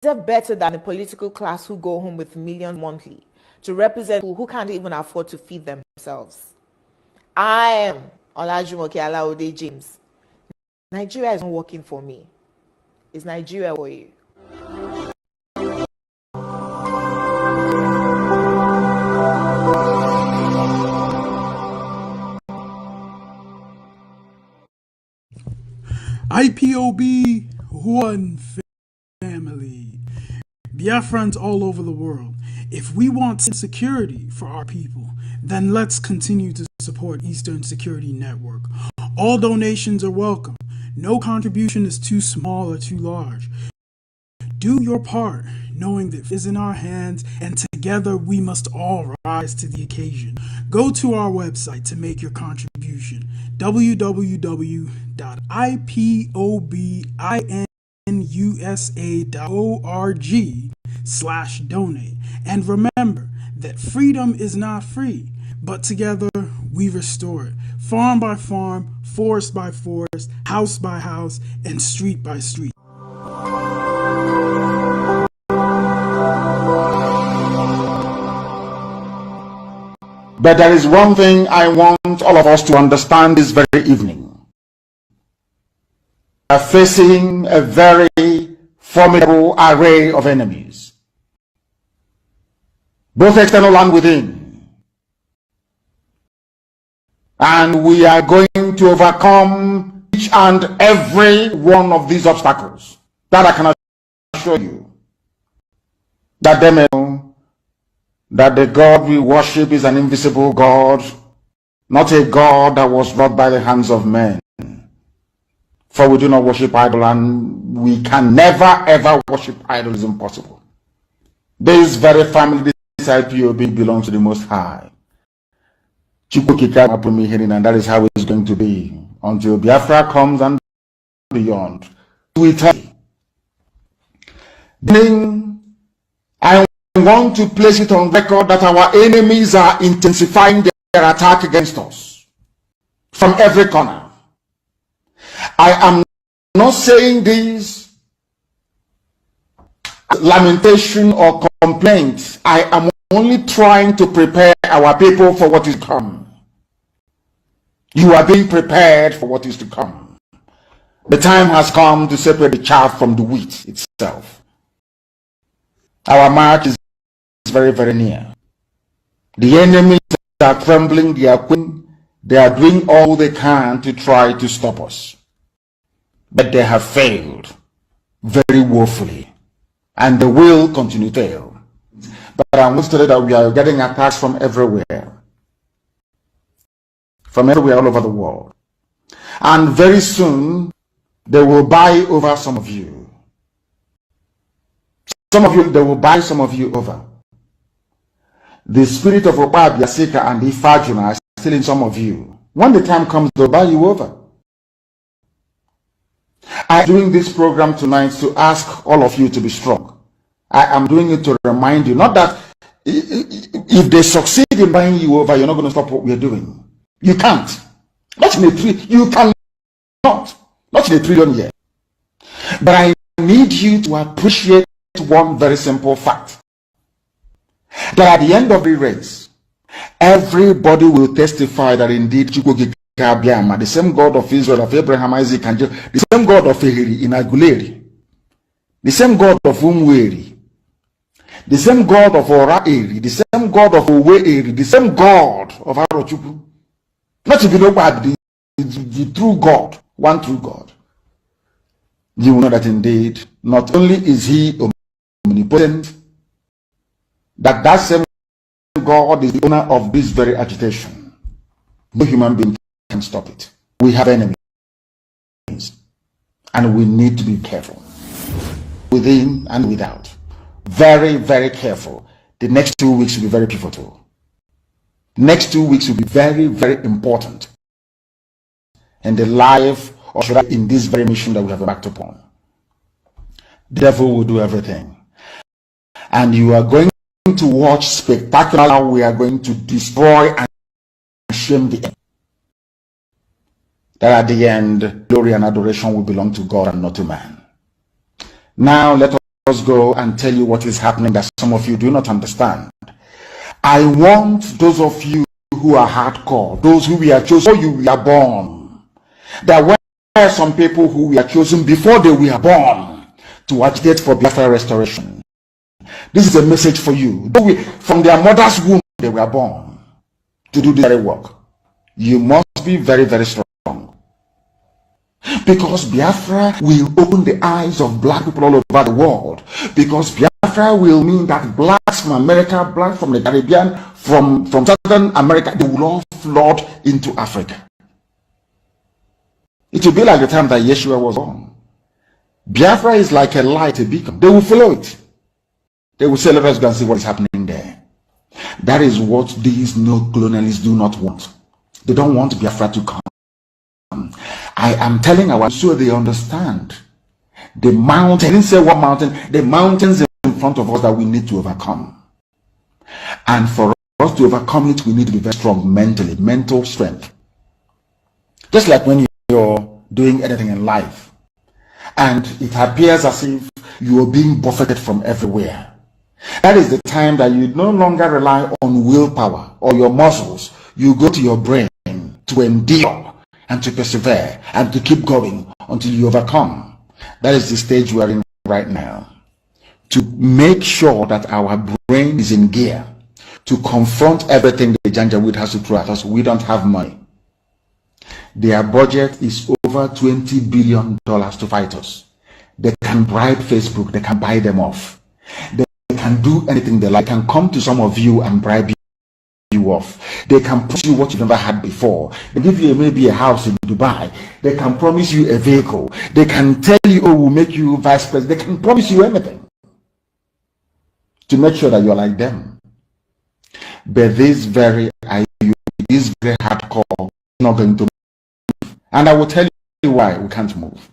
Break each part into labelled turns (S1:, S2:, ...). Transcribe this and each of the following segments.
S1: deserve better than the political class who go home with millions monthly to represent people who can't even afford to feed themselves. I am Olajumoke Alaode James. Nigeria is not working for me. Is Nigeria for you?
S2: IPOB, one family. Biafrans all over the world. If we want security for our people, then let's continue to support Eastern Security Network. All donations are welcome. No contribution is too small or too large. Do your part, knowing that it is in our hands, and together we must all rise to the occasion. Go to our website to make your contribution, www.ipobinUSA.org/donate. And remember that freedom is not free, but together we restore it, farm by farm, forest by forest, house by house, and street by street.
S3: But there is one thing I want all of us to understand this very evening. We are facing a very formidable array of enemies, both external and within. And we are going to overcome each and every one of these obstacles. That I can assure you. That they may know that the God we worship is an invisible God, not a God that was wrought by the hands of men. For we do not worship idols, and we can never ever worship idols. It's impossible. This very family, this IPOB, belongs to the Most High. CHUKWU, and that is how it's going to be until Biafra comes and beyond. I want to place it on record that our enemies are intensifying their attack against us from every corner. I am not saying this lamentation or complaint. I am only trying to prepare our people for what is to come. You are being prepared for what is to come. The time has come to separate the chaff from the wheat itself. Our march is very, very near. The enemies are trembling, they are quaking, they are doing all they can to try to stop us. But they have failed very woefully, and they will continue to fail. But I'm going to tell you that we are getting attacks from everywhere all over the world. And very soon, they will buy over some of you. Some of you, they will buy some of you over. The spirit of Obabiasika and Ifajuna are still in some of you. When the time comes, they'll buy you over. I'm doing this program tonight to ask all of you to be strong. I am doing it to remind you, not that if they succeed in buying you over, you're not going to stop what we're doing. You can't. Not in a you cannot. Not in a trillion years. But I need you to appreciate one very simple fact. That at the end of the race, everybody will testify that indeed CHUKWU ABIAMA, the same God of Israel, of Abraham, Isaac, and Jacob, the same God of Ehiri in Aguleri, the same God of Umweri, the same God of Ora-Eri, the same God of Owe-Eri, the same God of Arochukwu, not to be nobody, the true God, one true God. You will know that indeed, not only is he omnipotent, that same God is the owner of this very agitation. No human being can stop it. We have enemies, and we need to be careful, within and without. Very, very careful. The next 2 weeks will be very pivotal. Next 2 weeks will be very, very important in the life of in this very mission that we have embarked upon. The devil will do everything, and you are going to watch spectacular how we are going to destroy and shame the enemy. That at the end, glory and adoration will belong to God and not to man. Now let just go and tell you what is happening that some of you do not understand. I want those of you who are hardcore, those who we are chosen before you were born. There were some people who were chosen before they were born to agitate for Biafra restoration. This is a message for you. From their mother's womb, they were born to do this very work. You must be very, very strong. Because Biafra will open the eyes of black people all over the world. Because Biafra will mean that blacks from America, blacks from the Caribbean, from Southern America, they will all flood into Africa. It will be like the time that Yeshua was born. Biafra is like a light, a beacon. They will follow it. They will say, let us go and see what is happening there. That is what these neo-colonialists do not want. They don't want Biafra to come. I am telling our so they understand. The mountain, I didn't say what mountain, the mountains in front of us that we need to overcome. And for us to overcome it, we need to be very strong mentally, mental strength. Just like when you're doing anything in life, and it appears as if you are being buffeted from everywhere. That is the time that you no longer rely on willpower or your muscles. You go to your brain to endure and to persevere and to keep going until you overcome. That is the stage we are in right now. To make sure that our brain is in gear to confront everything the Janjaweed has to throw at us. We don't have money. Their budget is over $20 billion to fight us. They can bribe Facebook. They can buy them off. They can do anything they like. They can come to some of you and bribe you off. They can promise you what you've never had before. They give you maybe a house in Dubai. They can promise you a vehicle. They can tell you, oh, we'll make you vice president. They can promise you anything to make sure that you're like them. But this very hardcore is not going to move. And I will tell you why we can't move.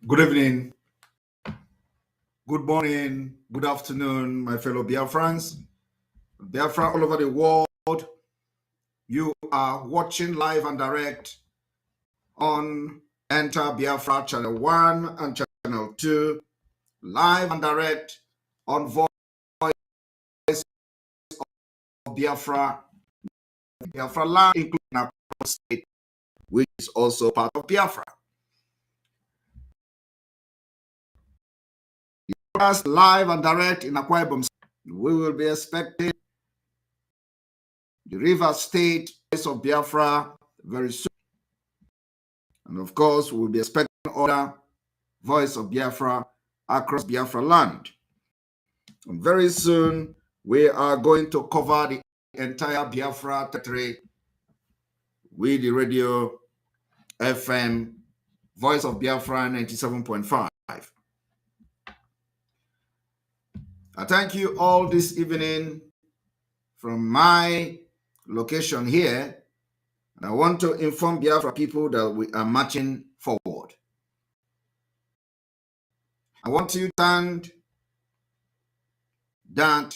S4: Good evening, good morning, good afternoon, my fellow Biafrans. Biafra all over the world, you are watching live and direct on Enter Biafra Channel 1 and Channel 2, live and direct on Voice of Biafra, Biafra land, including our state, which is also part of Biafra. Live and direct in Akwa Ibom. We will be expecting the River State Voice of Biafra very soon. And of course, we'll be expecting other Voice of Biafra across Biafra land. And very soon, we are going to cover the entire Biafra territory with the radio FM Voice of Biafra 97.5. I thank you all this evening from my location here. And I want to inform Biafra people that we are marching forward. I want you to understand that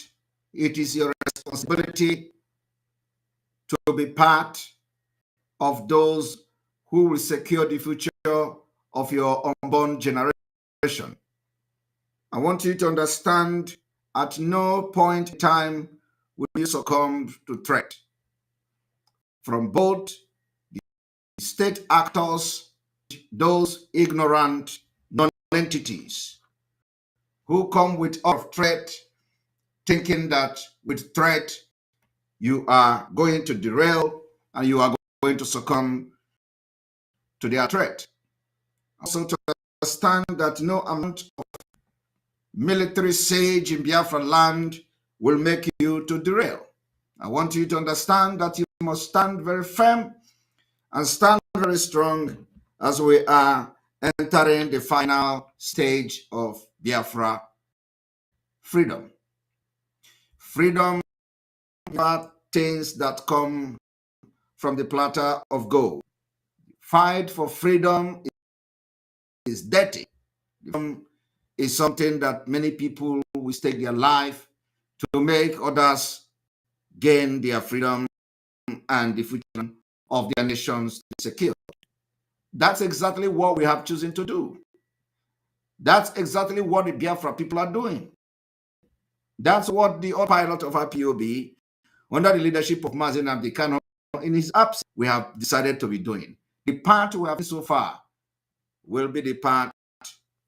S4: it is your responsibility to be part of those who will secure the future of your unborn generation. I want you to understand at no point in time will you succumb to threat from both the state actors, those ignorant non-entities who come with all threat, thinking that with threat you are going to derail and you are going to succumb to their threat. Also to understand that no amount of military siege in Biafra land will make you to derail. I want you to understand that you must stand very firm and stand very strong as we are entering the final stage of Biafra freedom. Freedom are things that come from the platter of gold. Fight for freedom is dirty. Freedom is something that many people will stake their life to make others gain their freedom and the future of their nations secure. That's exactly what we have chosen to do. That's exactly what the Biafra people are doing. That's what the pilot of IPOB, under the leadership of Mazi Nnamdi Kanu, in his absence, we have decided to be doing. The part we have so far will be the part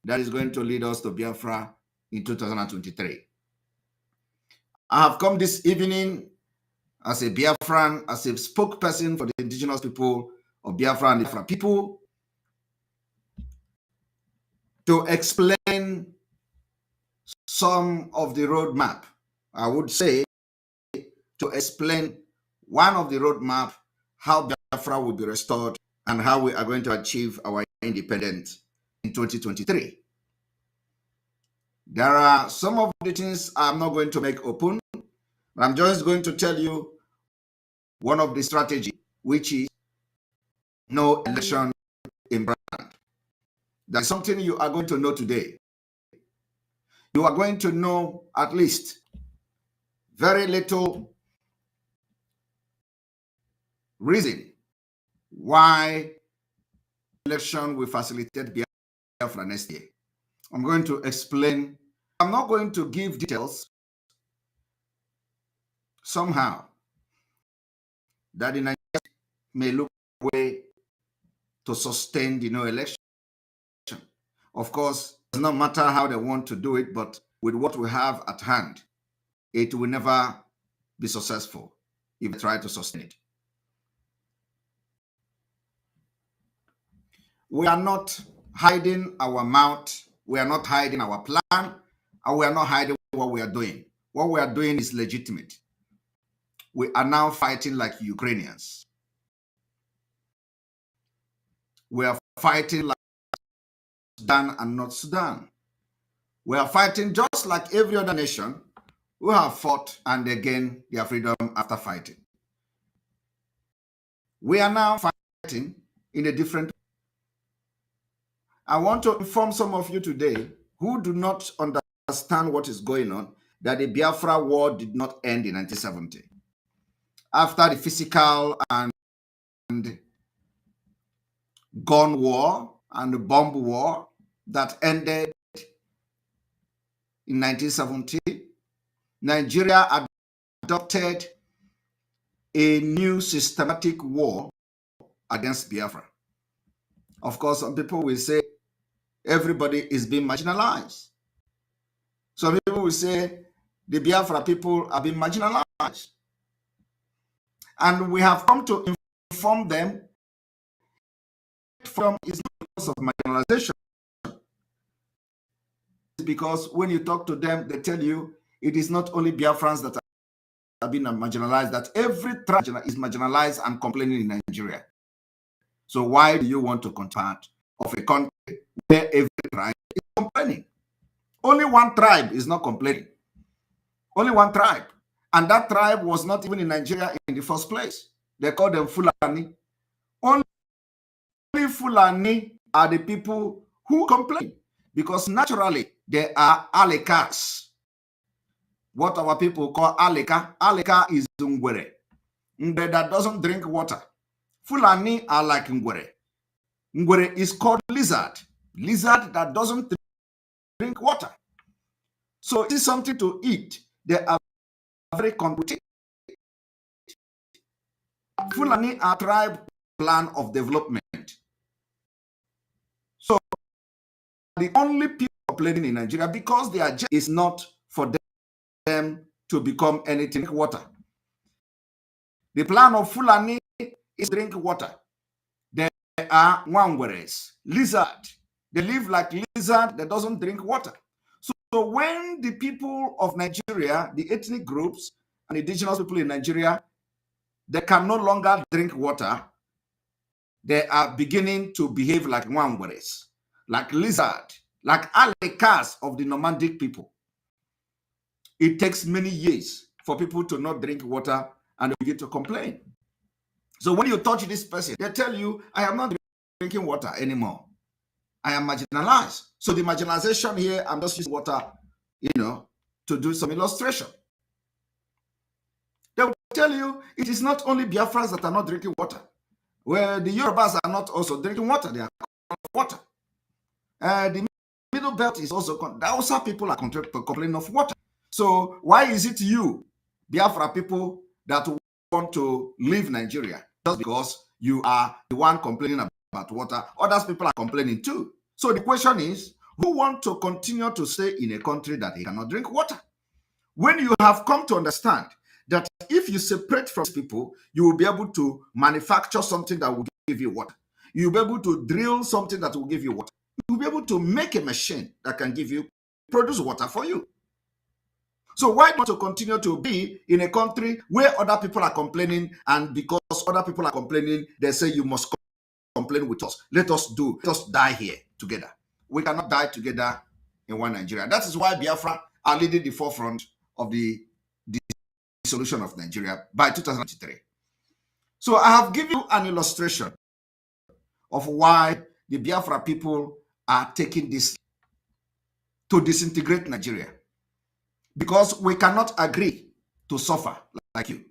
S4: that is going to lead us to Biafra in 2023. I have come this evening as a Biafran, as a spokesperson for the indigenous people of Biafra and the Biafra people, to explain some of the roadmap. I would say to explain one of the roadmap, how Biafra will be restored and how we are going to achieve our independence in 2023. There are some of the things I'm not going to make open, but I'm just going to tell you one of the strategy, which is no election in brand. That's something you are going to know today. You are going to know at least very little reason why election will facilitate Biafra next year. I'm going to explain. I'm not going to give details somehow that the Nigerians may look way to sustain the no election. Of course, it does not matter how they want to do it, but with what we have at hand, it will never be successful if they try to sustain it. We are not hiding our mouth. We are not hiding our plan, and we are not hiding what we are doing. What we are doing is legitimate. We are now fighting like Ukrainians. We are fighting like Sudan and not Sudan. We are fighting just like every other nation who have fought and they gain their freedom after fighting. We are now fighting in a different way. I want to inform some of you today who do not understand what is going on, that the Biafra war did not end in 1970. After the physical and gun war and the bomb war that ended in 1970, Nigeria adopted a new systematic war against Biafra. Of course, some people will say everybody is being marginalized. Some people will say the Biafra people are being marginalized. And we have come to inform them from is not because of marginalization. It's because when you talk to them, they tell you it is not only Biafrans that are being marginalized, that every tribe is marginalized and complaining in Nigeria. So why do you want to contact of a country where every tribe is complaining? Only one tribe is not complaining. Only one tribe. And that tribe was not even in Nigeria in the first place. They call them Fulani. Only Fulani are the people who complain, because naturally they are Alekas. What our people call Aleka. Aleka is Ngwere. Ngwere that doesn't drink water. Fulani are like Ngwere. Ngwere is called lizard. Lizard that doesn't drink water. So it is something to eat. They are very competitive. Fulani are tribe plan of development. So the only people complaining in Nigeria because their job is not for them to become anything water. The plan of Fulani is drink water. They are Wangweres, lizard. They live like lizard that doesn't drink water. So when the people of Nigeria, the ethnic groups and indigenous people in Nigeria, they can no longer drink water, they are beginning to behave like Wangweres, like lizard, like Alekas of the nomadic people. It takes many years for people to not drink water and they begin to complain. So when you touch this person, they tell you, I am not drinking water anymore. I am marginalized. So the marginalization here, I'm just using water, to do some illustration. They will tell you it is not only Biafrans that are not drinking water. Well, the Yorubas are not also drinking water. They are water. The Middle Belt is also, the Hausa people are complaining of water. So why is it you, Biafra people, that want to leave Nigeria? Just because you are the one complaining about water. Others people are complaining too. So the question is, who want to continue to stay in a country that he cannot drink water? When you have come to understand that if you separate from people, you will be able to manufacture something that will give you water. You'll be able to drill something that will give you water. You'll be able to make a machine that can produce water for you. So why not to continue to be in a country where other people are complaining, and because other people are complaining, they say you must complain with us. Let us die here together. We cannot die together in one Nigeria. That is why Biafra are leading the forefront of the dissolution of Nigeria by 2023. So I have given you an illustration of why the Biafra people are taking this to disintegrate Nigeria. Because we cannot agree to suffer like you.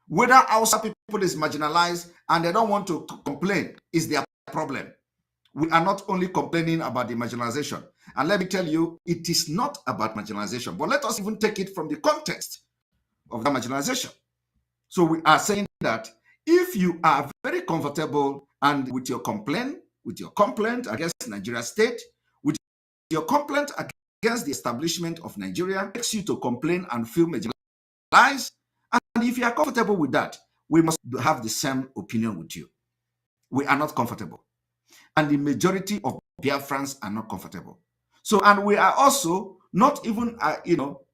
S4: Whether Hausa people is marginalized and they don't want to complain is their problem. We are not only complaining about the marginalization. And let me tell you, it is not about marginalization. But let us even take it from the context of the marginalization. So we are saying that if you are very comfortable and with your complaint against Nigeria state, with your complaint against the establishment of Nigeria, makes you to complain and feel marginalized. And if you are comfortable with that, we must have the same opinion with you. We are not comfortable. And the majority of Biafrans are not comfortable. So, and we are also not even,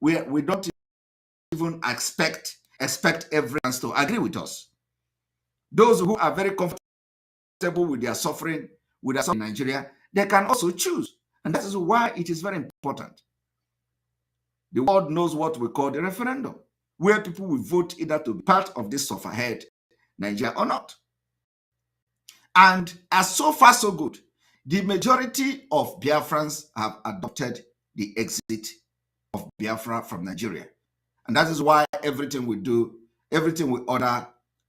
S4: we don't even expect everyone to agree with us. Those who are very comfortable with their suffering, in Nigeria, they can also choose. And that is why it is very important. The world knows what we call the referendum, where people will vote either to be part of this sufferhead Nigeria or not. And as so far so good, The majority of Biafrans have adopted the exit of Biafra from Nigeria. And that is why everything we do, everything we order,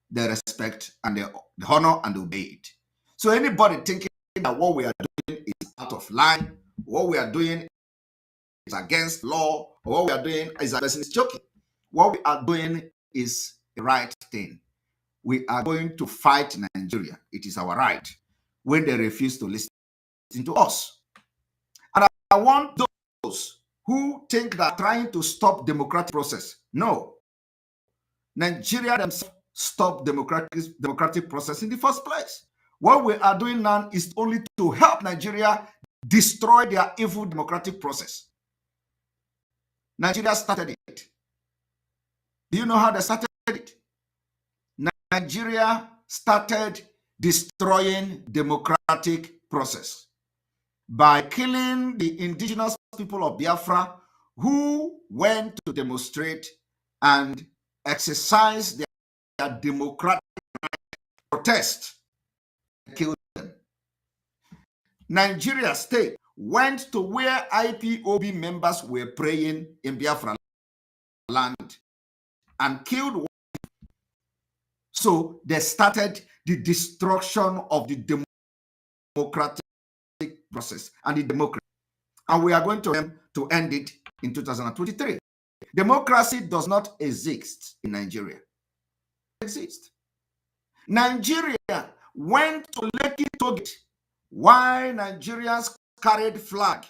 S4: they respect and they honor and obey it. So anybody thinking that what we are doing is out of line, what we are doing is against law, or what we are doing is a person is joking. What we are doing is the right thing. We are going to fight Nigeria. It is our right when they refuse to listen to us. And I want those who think that trying to stop democratic process. No. Nigeria themselves stop democratic process in the first place. What we are doing now is only to help Nigeria destroy their evil democratic process. Nigeria started it. Do you know how they started it? Nigeria started destroying democratic process by killing the indigenous people of Biafra who went to demonstrate and exercise their democratic protest. Killed them. Nigeria state went to where IPOB members were praying in Biafra land and killed. So they started the destruction of the democratic process and the democracy. And we are going to end it in 2023. Democracy does not exist in Nigeria. It exists. Nigeria went to Lekki Togit. Why Nigerians carried flag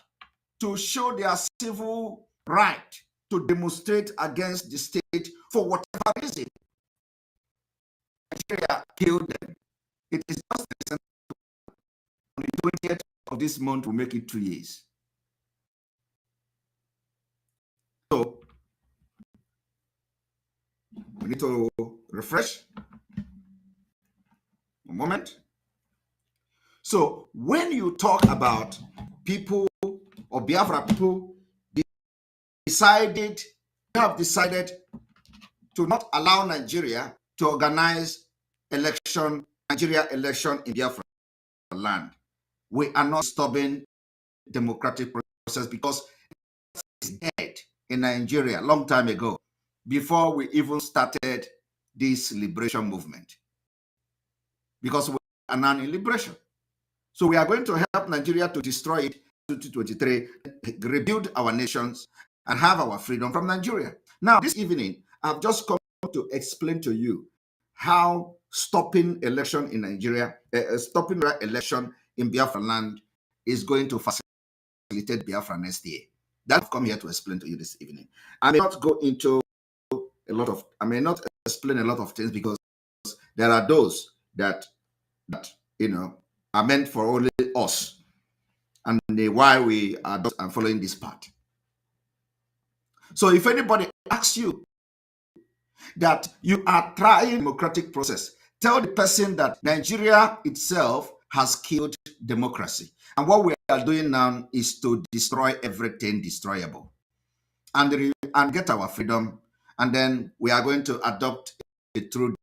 S4: to show their civil right to demonstrate against the state for whatever reason. Nigeria killed them. It is just recent. On the 20th of this month, will make it 2 years. So we need to refresh a moment. So when you talk about people or Biafra people have decided to not allow Nigeria to organize Nigeria election in Biafra land, we are not stopping democratic process because it's dead in Nigeria a long time ago, before we even started this liberation movement, because we are now in liberation. So we are going to help Nigeria to destroy it in 2023, rebuild our nations, and have our freedom from Nigeria. Now, this evening, I've just come to explain to you how stopping election in Nigeria, stopping election in Biafra land is going to facilitate Biafra next year. That I've come here to explain to you this evening. I may not go into I may not explain a lot of things because there are those that are meant for only us, and why we are following this path. So if anybody asks you that you are trying democratic process, tell the person that Nigeria itself has killed democracy. And what we are doing now is to destroy everything destroyable and get our freedom. And then we are going to adopt a true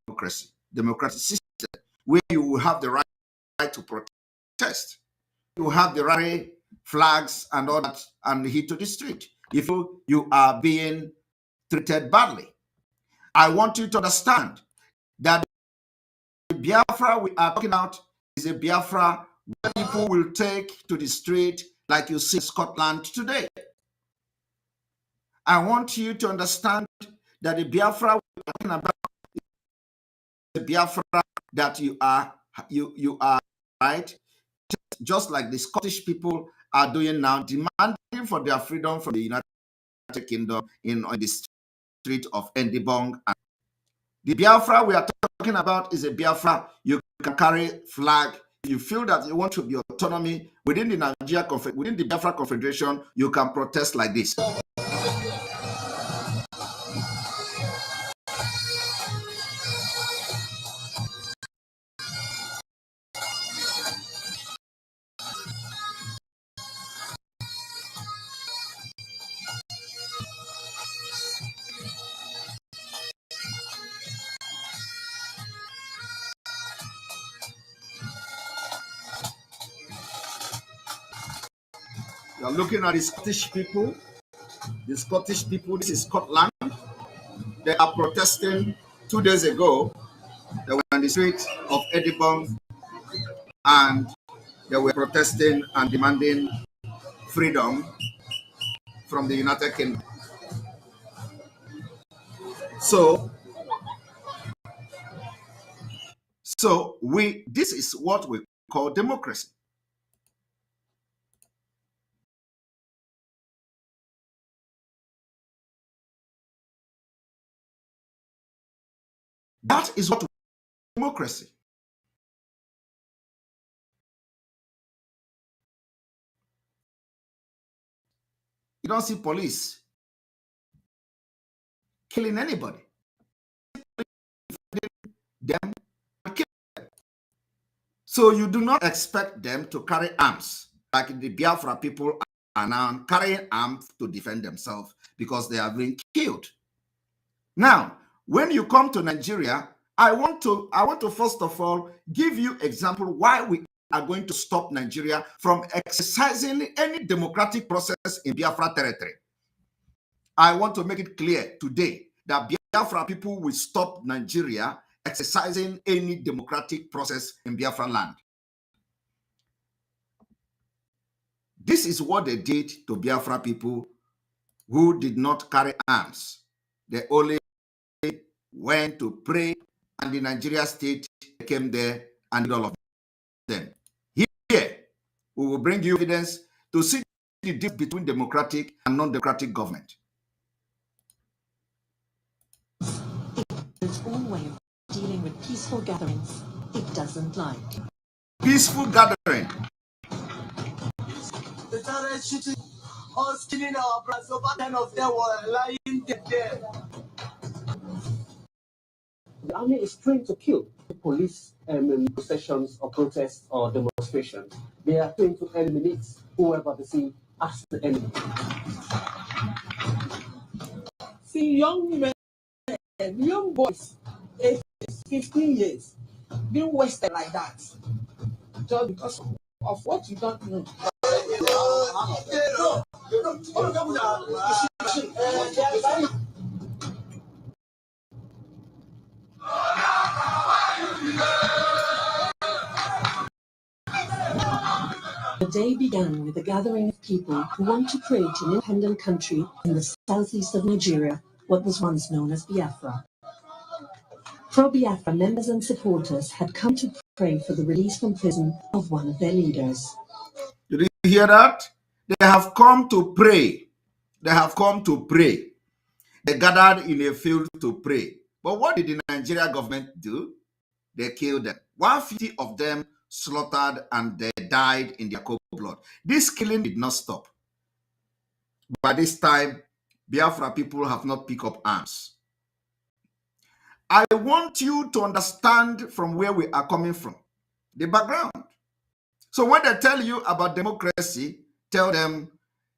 S4: democratic system where you will have the right to protest. You have the right flags and all that and hit to the street if you are being treated badly. I want you to understand that the Biafra we are talking about is a Biafra where people will take to the street like you see in Scotland today. I want you to understand that the Biafra we are talking about is the Biafra that you are right, just like the Scottish people are doing now, demanding for their freedom from the United Kingdom on the street of Endibong. The Biafra we are talking about is a Biafra you can carry flag. If you feel that you want to be autonomy within the Biafra Confederation, you can protest like this. You're looking at the Scottish people. The Scottish people, this is Scotland. They are protesting 2 days ago. They were on the streets of Edinburgh and they were protesting and demanding freedom from the United Kingdom. So this is what we call democracy. That is what democracy. You don't see police killing anybody. Them and kill them. So you do not expect them to carry arms like the Biafra people are now carrying arms to defend themselves because they are being killed. Now, when you come to Nigeria, I want to first of all give you example why we are going to stop Nigeria from exercising any democratic process in Biafra territory. I want to make it clear today that Biafra people will stop Nigeria exercising any democratic process in Biafra land. This is what they did to Biafra people who did not carry arms. They only went to pray, and the Nigeria state came there and did all of them. Here, we will bring you evidence to see the difference between democratic and non-democratic government.
S5: Its own way of dealing with peaceful gatherings it doesn't like.
S4: Peaceful gathering.
S6: They started shooting us, killing our brothers. Over 10 of them were lying there.
S7: The army is trained to kill. Police in processions or protests or demonstrations, they are trained to eliminate whoever they see as the enemy.
S6: See young women, young boys, 15 years, being wasted like that, just because of what you don't know.
S5: The day began with a gathering of people who want to create an independent country in the southeast of Nigeria, what was once known as Biafra. Pro-Biafra members and supporters had come to pray for the release from prison of one of their leaders.
S4: Did you hear that? They have come to pray. They have come to pray. They gathered in a field to pray. But what did the Nigeria government do? They killed them. 150 of them slaughtered and they died in their cold blood. This killing did not stop. By this time, Biafra people have not picked up arms. I want you to understand from where we are coming from, the background. So when they tell you about democracy, tell them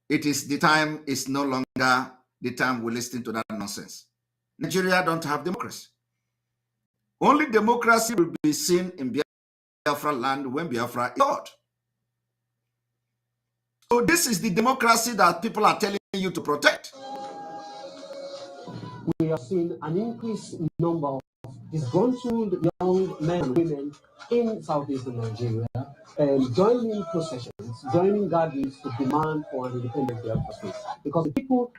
S4: it is the time is no longer the time we listen to that nonsense. Nigeria don't have democracy. Only democracy will be seen in Biafra land when Biafra is God. So this is the democracy that people are telling you to protect.
S7: We have seen an increased number of disgruntled young men and women in southeastern Nigeria joining processions, joining gatherings to demand for an independent Biafra state. Because the people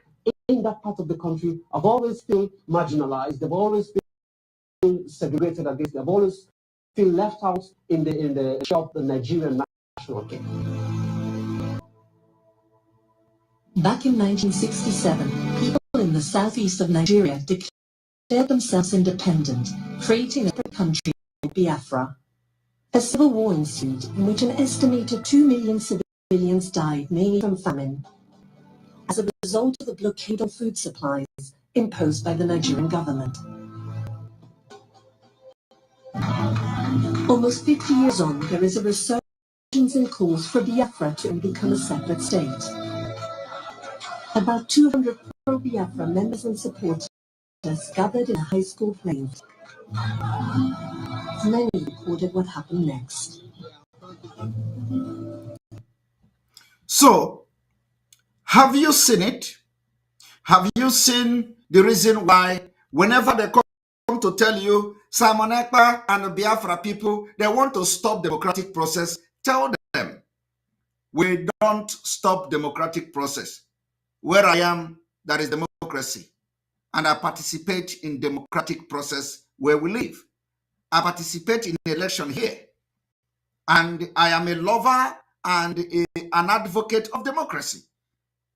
S7: in that part of the country have always been marginalized, they've always been segregated against, they've always been left out in the shop the Nigerian national game.
S5: Back in 1967, people in the southeast of Nigeria declared themselves independent, creating a country called Biafra. A civil war ensued in which an estimated 2 million civilians died, mainly from famine, as a result of the blockade on food supplies imposed by the Nigerian government. Almost 50 years on, there is a resurgence in calls for Biafra to become a separate state. About 200 pro-Biafra members and supporters gathered in a high school plane. Many recorded what happened next.
S4: So, Have you seen it? Have you seen the reason why whenever they come to tell you Simon Ekpa and the Biafra people, they want to stop democratic process, tell them, we don't stop democratic process. Where I am, there is democracy. And I participate in democratic process where we live. I participate in election here. And I am a lover and an advocate of democracy.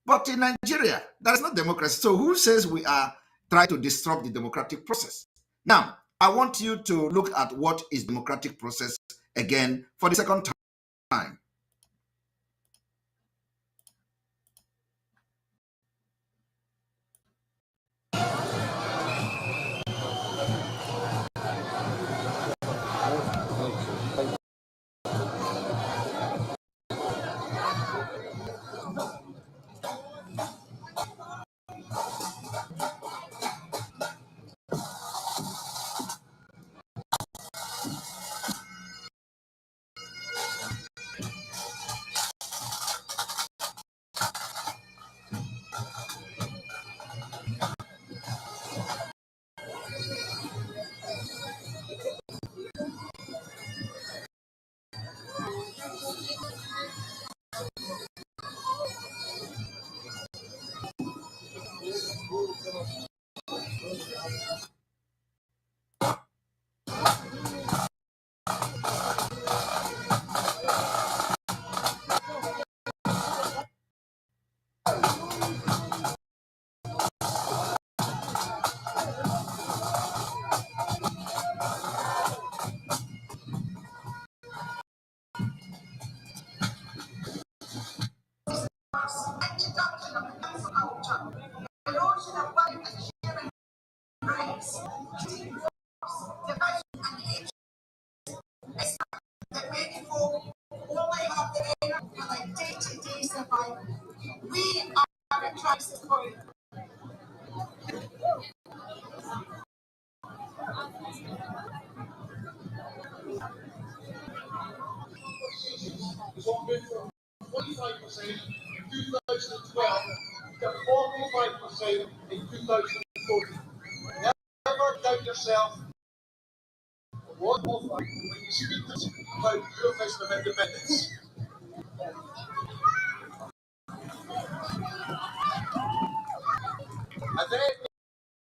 S4: But in Nigeria, there is no democracy. So who says we are trying to disrupt the democratic process? Now, I want you to look at what is democratic process again for the second time.
S8: And they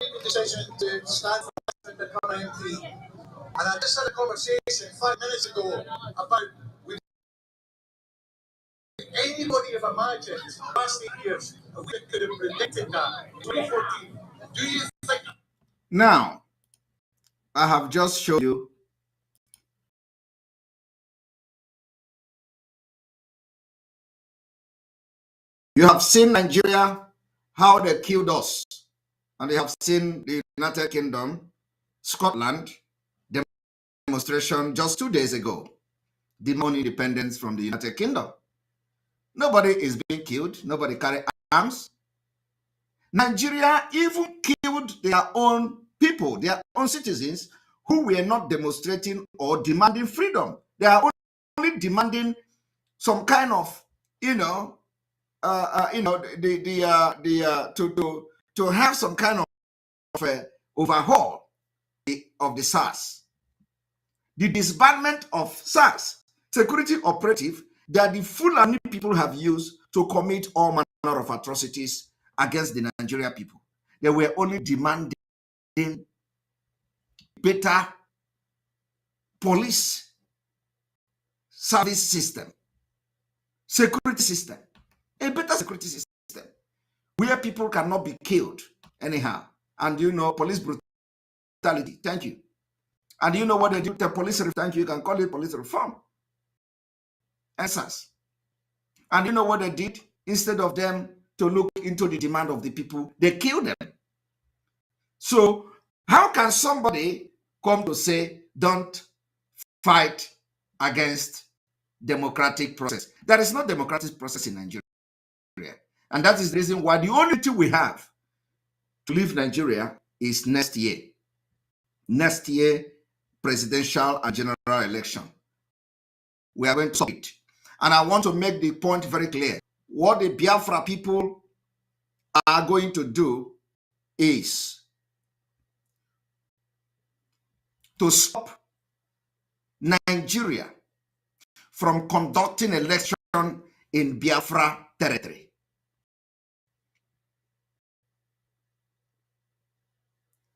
S8: made the decision to stand for the become MP. And I just had a conversation 5 minutes ago about would anybody have imagined last 8 years we could have predicted that in 2014. Do you think?
S4: Now, I have just shown you have seen Nigeria, how they killed us. And they have seen the United Kingdom, Scotland, demonstration just 2 days ago, demand independence from the United Kingdom. Nobody is being killed. Nobody carry arms. Nigeria even killed their own people, their own citizens who were not demonstrating or demanding freedom. They are only demanding some kind of, to have some kind of overhaul of the SARS. The disbandment of SARS, security operative, that the Fulani people have used to commit all manner of atrocities against the Nigerian people. They were only demanding better police service system, security system, a better security system where people cannot be killed anyhow. And police brutality. Thank you. And you know what they do? The police reform. Thank you. You can call it police reform. Essence. And you know what they did? Instead of them to look into the demand of the people, they killed them. So how can somebody come to say, don't fight against democratic process? There is no democratic process in Nigeria. And that is the reason why the only thing we have to leave Nigeria is next year. Next year, presidential and general election. We are going to stop it. And I want to make the point very clear. what the Biafra people are going to do is to stop Nigeria from conducting election in Biafra territory.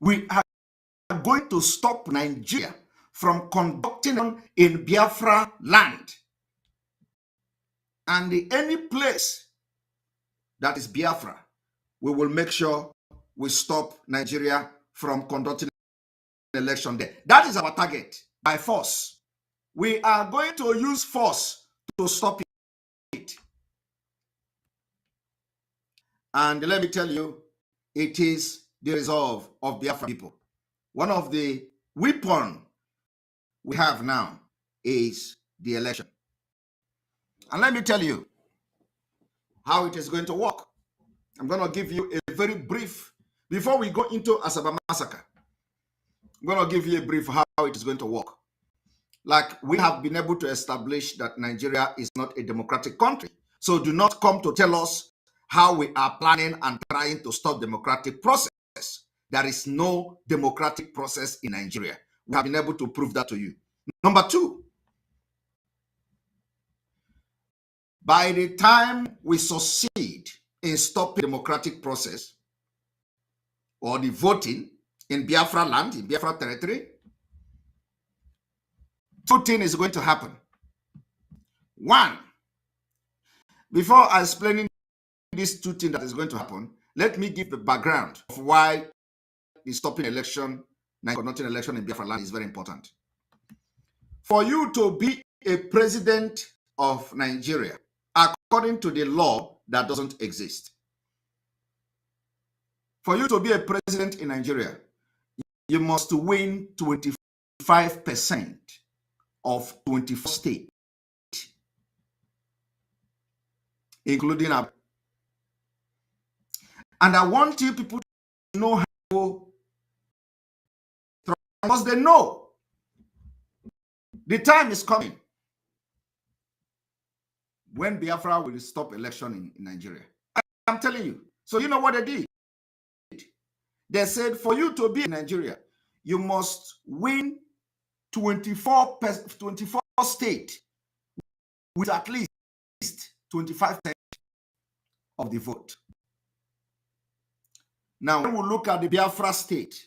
S4: We are going to stop Nigeria from conducting in Biafra land. And in any place that is Biafra, we will make sure we stop Nigeria from conducting election there. That is our target, by force. We are going to use force to stop it. And let me tell you, it is the resolve of Biafra people. One of the weapons we have now is the election. And let me tell you how it is going to work. I'm going to give you a very brief, before we go into Asaba massacre, I'm going to give you a brief how it is going to work. Like, we have been able to establish that Nigeria is not a democratic country. So do not come to tell us how we are planning and trying to stop democratic process. There is no democratic process in Nigeria. We have been able to prove that to you. Number two, by the time we succeed in stopping the democratic process or the voting in Biafra land, in Biafra territory, two things is going to happen. One, before I explaining these two things that is going to happen, let me give the background of why the stopping election, conducting election in Biafra land is very important. For you to be a president of Nigeria, according to the law that doesn't exist, for you to be a president in Nigeria, you must win 25% of 24 states, including our. And I want you people to know how, because they know the time is coming when Biafra will stop election in Nigeria. I'm telling you. So you know what they did? They said for you to be in Nigeria, you must win 24 states with at least 25% of the vote. Now, when we look at the Biafra state,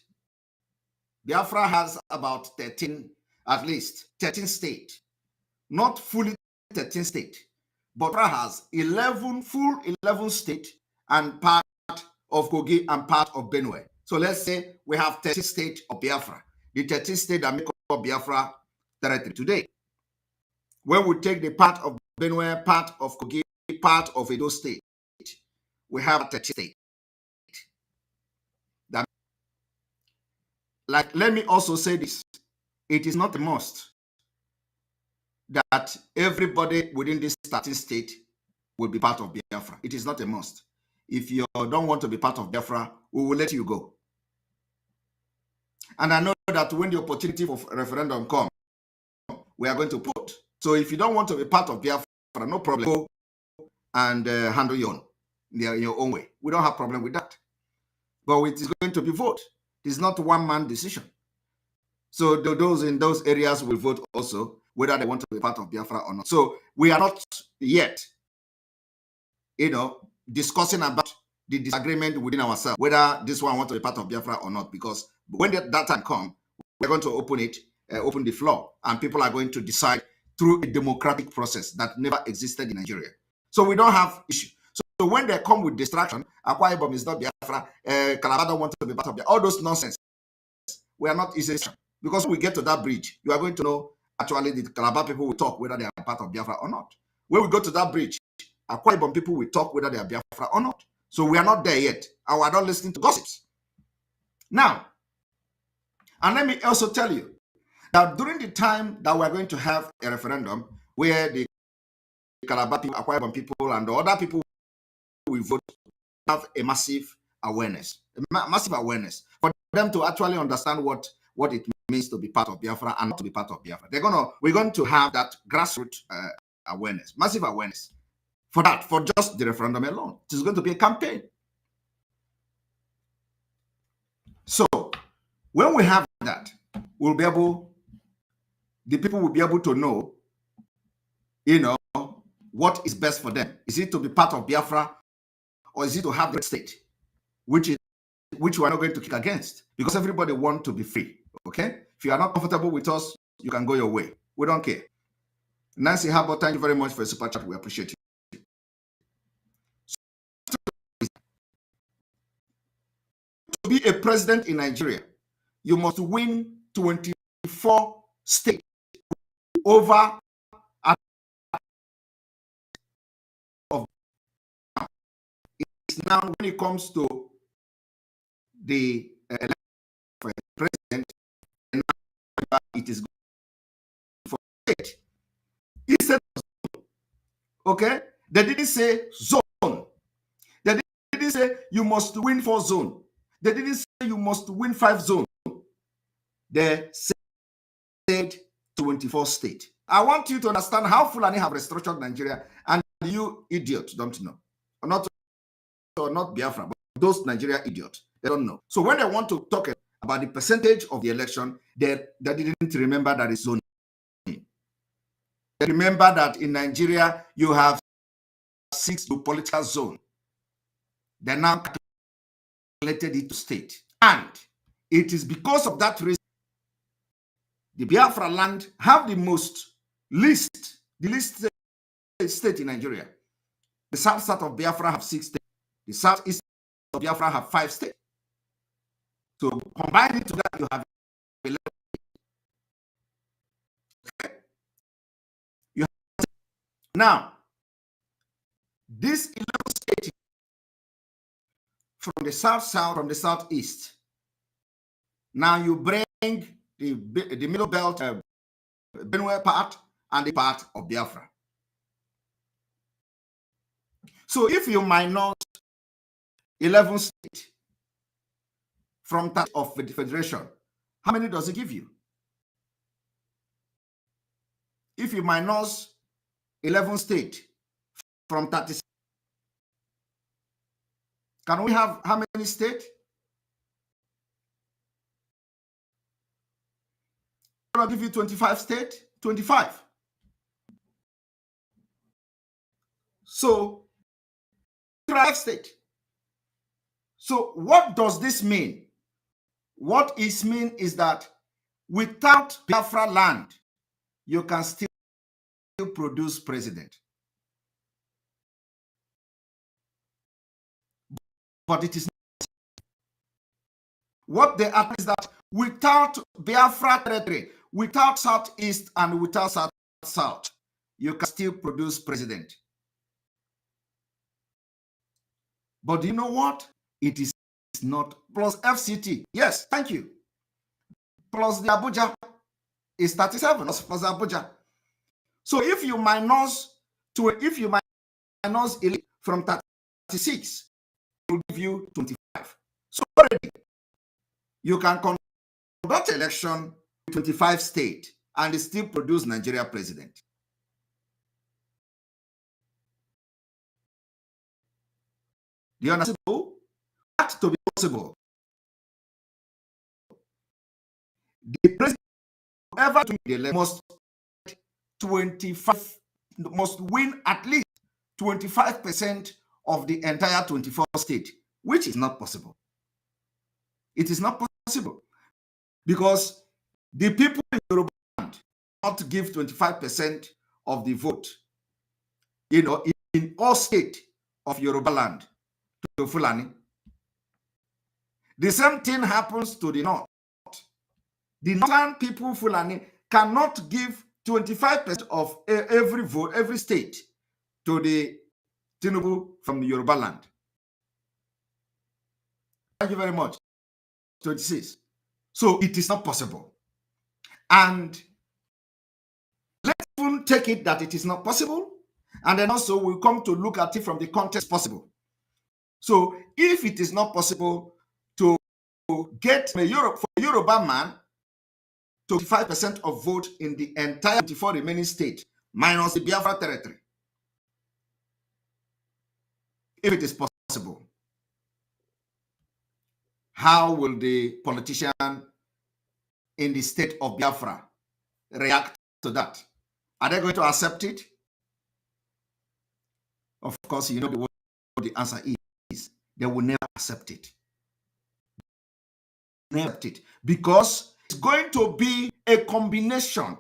S4: Biafra has about 13, at least 13 states, not fully 13 states, but Biafra has 11 states and part of Kogi and part of Benue. So let's say we have 30 states of Biafra, the 13 states that make up Biafra territory today. When we take the part of Benue, part of Kogi, part of Edo state, we have 30 states. Like, let me also say this. It is not a must that everybody within this 13 state will be part of Biafra. It is not a must. If you don't want to be part of Biafra, we will let you go. And I know that when the opportunity for referendum comes, we are going to vote. So if you don't want to be part of Biafra, no problem. Go and handle your own way. We don't have problem with that. But it is going to be vote. It's not one-man decision. So those in those areas will vote also, whether they want to be part of Biafra or not. So we are not yet, discussing about the disagreement within ourselves, whether this one wants to be part of Biafra or not, because when that time comes, we're going to open the floor, and people are going to decide through a democratic process that never existed in Nigeria. So we don't have issue. So when they come with distraction, Akwa Ibom is not Biafra, Calabar don't want to be part of Biafra, all those nonsense, we are not easy. Because when we get to that bridge, you are going to know actually the Calabar people will talk whether they are part of Biafra or not. When we go to that bridge, Akwa Ibom people will talk whether they are Biafra or not. So we are not there yet. And we are not listening to gossips. Now, and let me also tell you that during the time that we are going to have a referendum where the Calabar people, Akwa Ibom people, and the other people will vote, have a massive awareness for them to actually understand what it means to be part of Biafra and not to be part of Biafra. We're going to have that grassroots awareness, massive awareness. for that, for just the referendum alone. It is going to be a campaign. So when we have that, we'll be able, the people will be able to know, what is best for them. Is it to be part of Biafra, or is it to have the state, which we are not going to kick against, because everybody wants to be free. Okay, if you are not comfortable with us, you can go your way. We don't care. Nancy Harbour, thank you very much for your super chat. We appreciate you. To be a president in Nigeria, you must win 24 states over of it's now when it comes to the election for president, and it is for state. He said, okay, they didn't say zone. They didn't say you must win 4 zones. They didn't say you must win 5 zones. They said 24 states. I want you to understand how Fulani have restructured Nigeria, and you idiots don't know. Not Biafra, but those Nigeria idiots, they don't know. So when they want to talk about the percentage of the election, they didn't remember that it's zoning. They remember that in Nigeria, you have 6 political zones. They now calculated it to state. And it is because of that reason the Biafra land have the least state in Nigeria. The south of Biafra have 6 states. The southeast of Biafra have 5 states. So combine it together, you have 11 states. Now, this 11 states from the south, from the southeast. Now you bring the middle belt, Benue part, and the part of Biafra. So if you minus 11 states from that of the federation, how many does it give you? If you minus 11 states from 36, can we have how many states? I'll give you 25 states, 25. So 5 states. So what does this mean? What it means is that without Biafra land, you can still produce president. But it is not. What they are is that without Biafra territory, without southeast and without south, you can still produce president. But you know what? It is not. Plus FCT. Yes, thank you. Plus the Abuja is 37 plus Abuja. So if you minus 11 from 36, it will give you 25. So already you can conduct election in 25 states and still produce Nigeria president. Do you understand? That to be possible, the president whoever to the election must win at least 25% of the entire 24 states, which is not possible. It is not possible because the people in Yoruba land not give 25% of the vote, in all states of Yoruba land to Fulani. The same thing happens to the north. The northern people, Fulani, cannot give 25% of every vote, every state to the Tinubu from the Yoruba land. Thank you very much. 26. So it is not possible. And let's even take it that it is not possible. And then also we'll come to look at it from the context possible. So if it is not possible to get a Yoruba man 25% of vote in the entire 24 remaining states, minus the Biafra territory, if it is possible, how will the politician in the state of Biafra react to that? Are they going to accept it? Of course, you know what the answer is. They will never accept it. Never accept it, because it's going to be a combination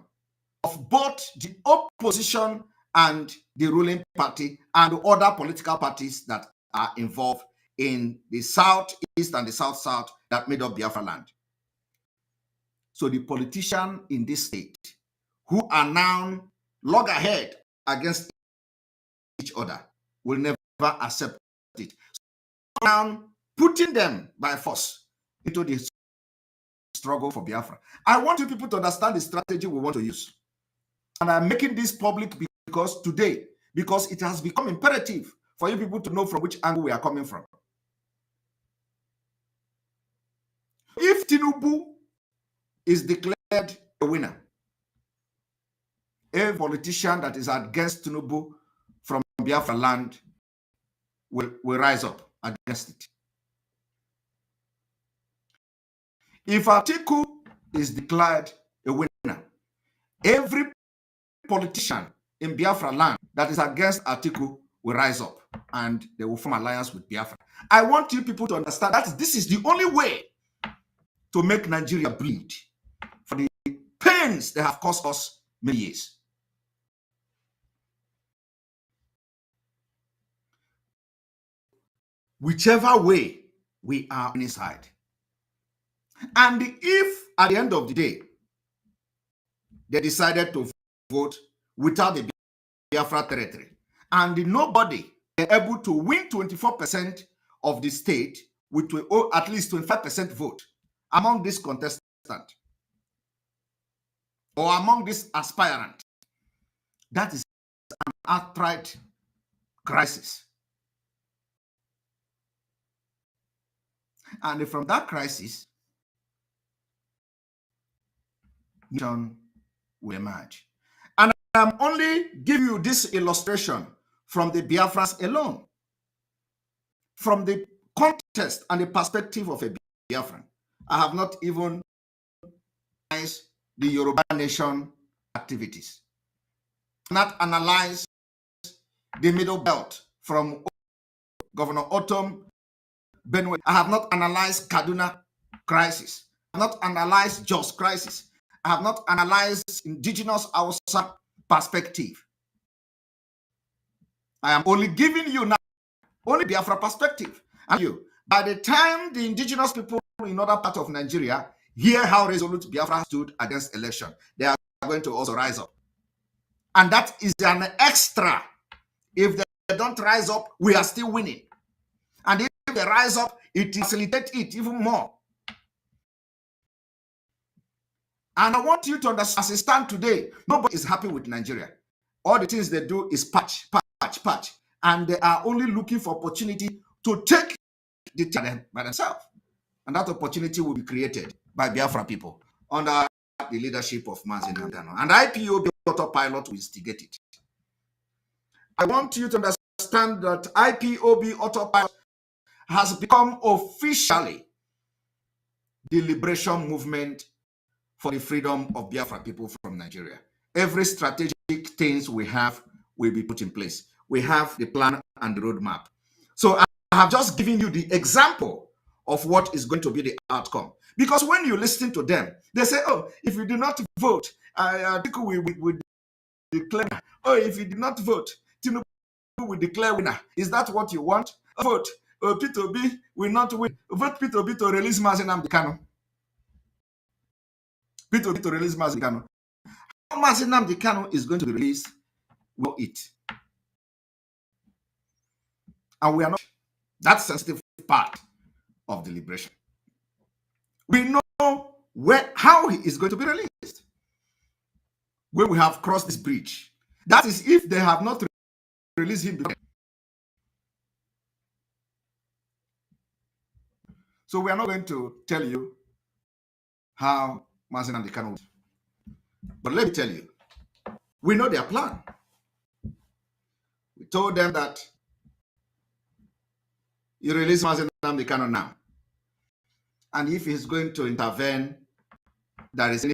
S4: of both the opposition and the ruling party and the other political parties that are involved in the southeast and the south-south that made up Biafra land. So the politicians in this state who are now loggerhead against each other will never accept it. So now putting them by force into the struggle for Biafra. I want you people to understand the strategy we want to use. And I'm making this public because today, because it has become imperative for you people to know from which angle we are coming from. If Tinubu is declared a winner, a politician that is against Tinubu from Biafra land will rise up against it. If Atiku is declared a winner, every politician in Biafra land that is against Atiku will rise up and they will form alliance with Biafra. I want you people to understand that this is the only way to make Nigeria bleed for the pains they have caused us many years. Whichever way we are inside. And if at the end of the day, they decided to vote without the Biafra territory, and nobody is able to win 24% of the state with at least 25% vote among this contestant or among this aspirant, that is an outright crisis. And from that crisis, nation will emerge. And I'm only giving you this illustration from the Biafrans alone, from the context and the perspective of a Biafran. I have not even analyzed the Yoruba nation activities, not analyzed the Middle Belt from Governor Otom, Benue. I have not analyzed Kaduna crisis. I have not analyzed Jos crisis. I have not analyzed indigenous Hausa perspective. I am only giving you now only Biafra perspective. And you, by the time the indigenous people in other parts of Nigeria hear how resolute Biafra stood against election, they are going to also rise up. And that is an extra. If they don't rise up, we are still winning. And if they rise up, it facilitates it even more. And I want you to understand, as it stands today, nobody is happy with Nigeria. All the things they do is patch. And they are only looking for opportunity to take the thing by themselves. And that opportunity will be created by Biafra people under the leadership of Mazi Nandano. And IPOB autopilot will instigate it. I want you to understand that IPOB autopilot has become officially the liberation movement for the freedom of Biafra people from Nigeria. Every strategic things we have will be put in place. We have the plan and the roadmap. So I have just given you the example of what is going to be the outcome. Because when you listen to them, they say, oh, if you do not vote, Tinubu will declare. Oh, if you do not vote, Tinubu will declare winner. Is that what you want? Vote. P2B will not win. Vote P2B to release Mazi Nnamdi Kanu. P2B to release Mazi Kanu. How Mazi Nnamdi Kanu is going to be released, will it. And we are not that sensitive part of the liberation. We know how he is going to be released. When we have crossed this bridge. That is if they have not released him before. So we are not going to tell you how Mazi Nnamdi Kanu will. But let me tell you, we know their plan. We told them that You release Mazi Nnamdi Kanu now. And if he's going to intervene, there is any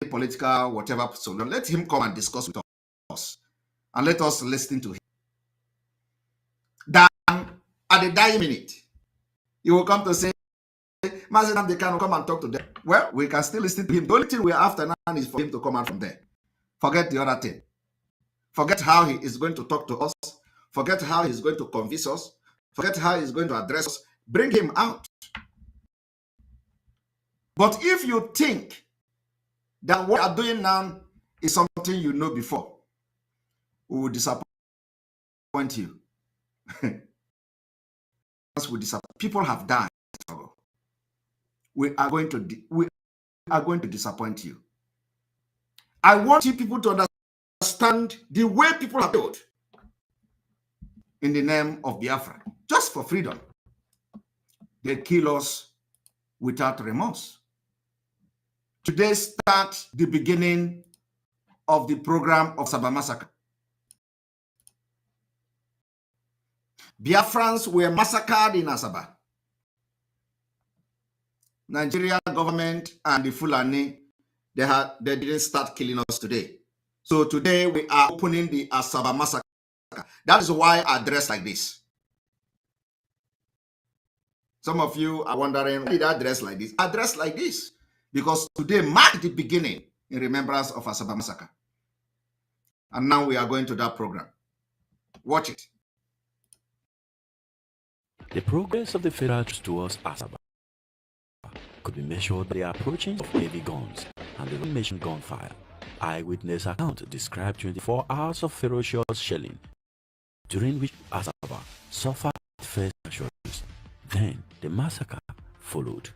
S4: political whatever solution, let him come and discuss with us. And let us listen to him. Then, at the dying minute, he will come to say, Mazi Nnamdi Kanu, come and talk to them. Well, we can still listen to him. The only thing we're after now is for him to come out from there. Forget the other thing. Forget how he is going to talk to us. Forget how he's going to convince us. Forget how he's going to address us. Bring him out. But if you think that what you are doing now is something you know before, we will disappoint you. People have died. We are going to disappoint you. I want you people to understand the way people are built in the name of Biafra, just for freedom. They kill us without remorse. Today starts the beginning of the program of Asaba massacre. Biafrans were massacred in Asaba. Nigeria government and the Fulani, they didn't start killing us today. So today we are opening the Asaba massacre. That is why I dress like this. Some of you are wondering, why did I dress like this? I dress like this because today marked the beginning in remembrance of Asaba massacre. And now we are going to that program. Watch it.
S9: The progress of the federal troops towards Asaba could be measured by the approaching of heavy guns and the machine gunfire. Eyewitness account described 24 hours of ferocious shelling, during which Asaba suffered first casualties. Then the massacre followed.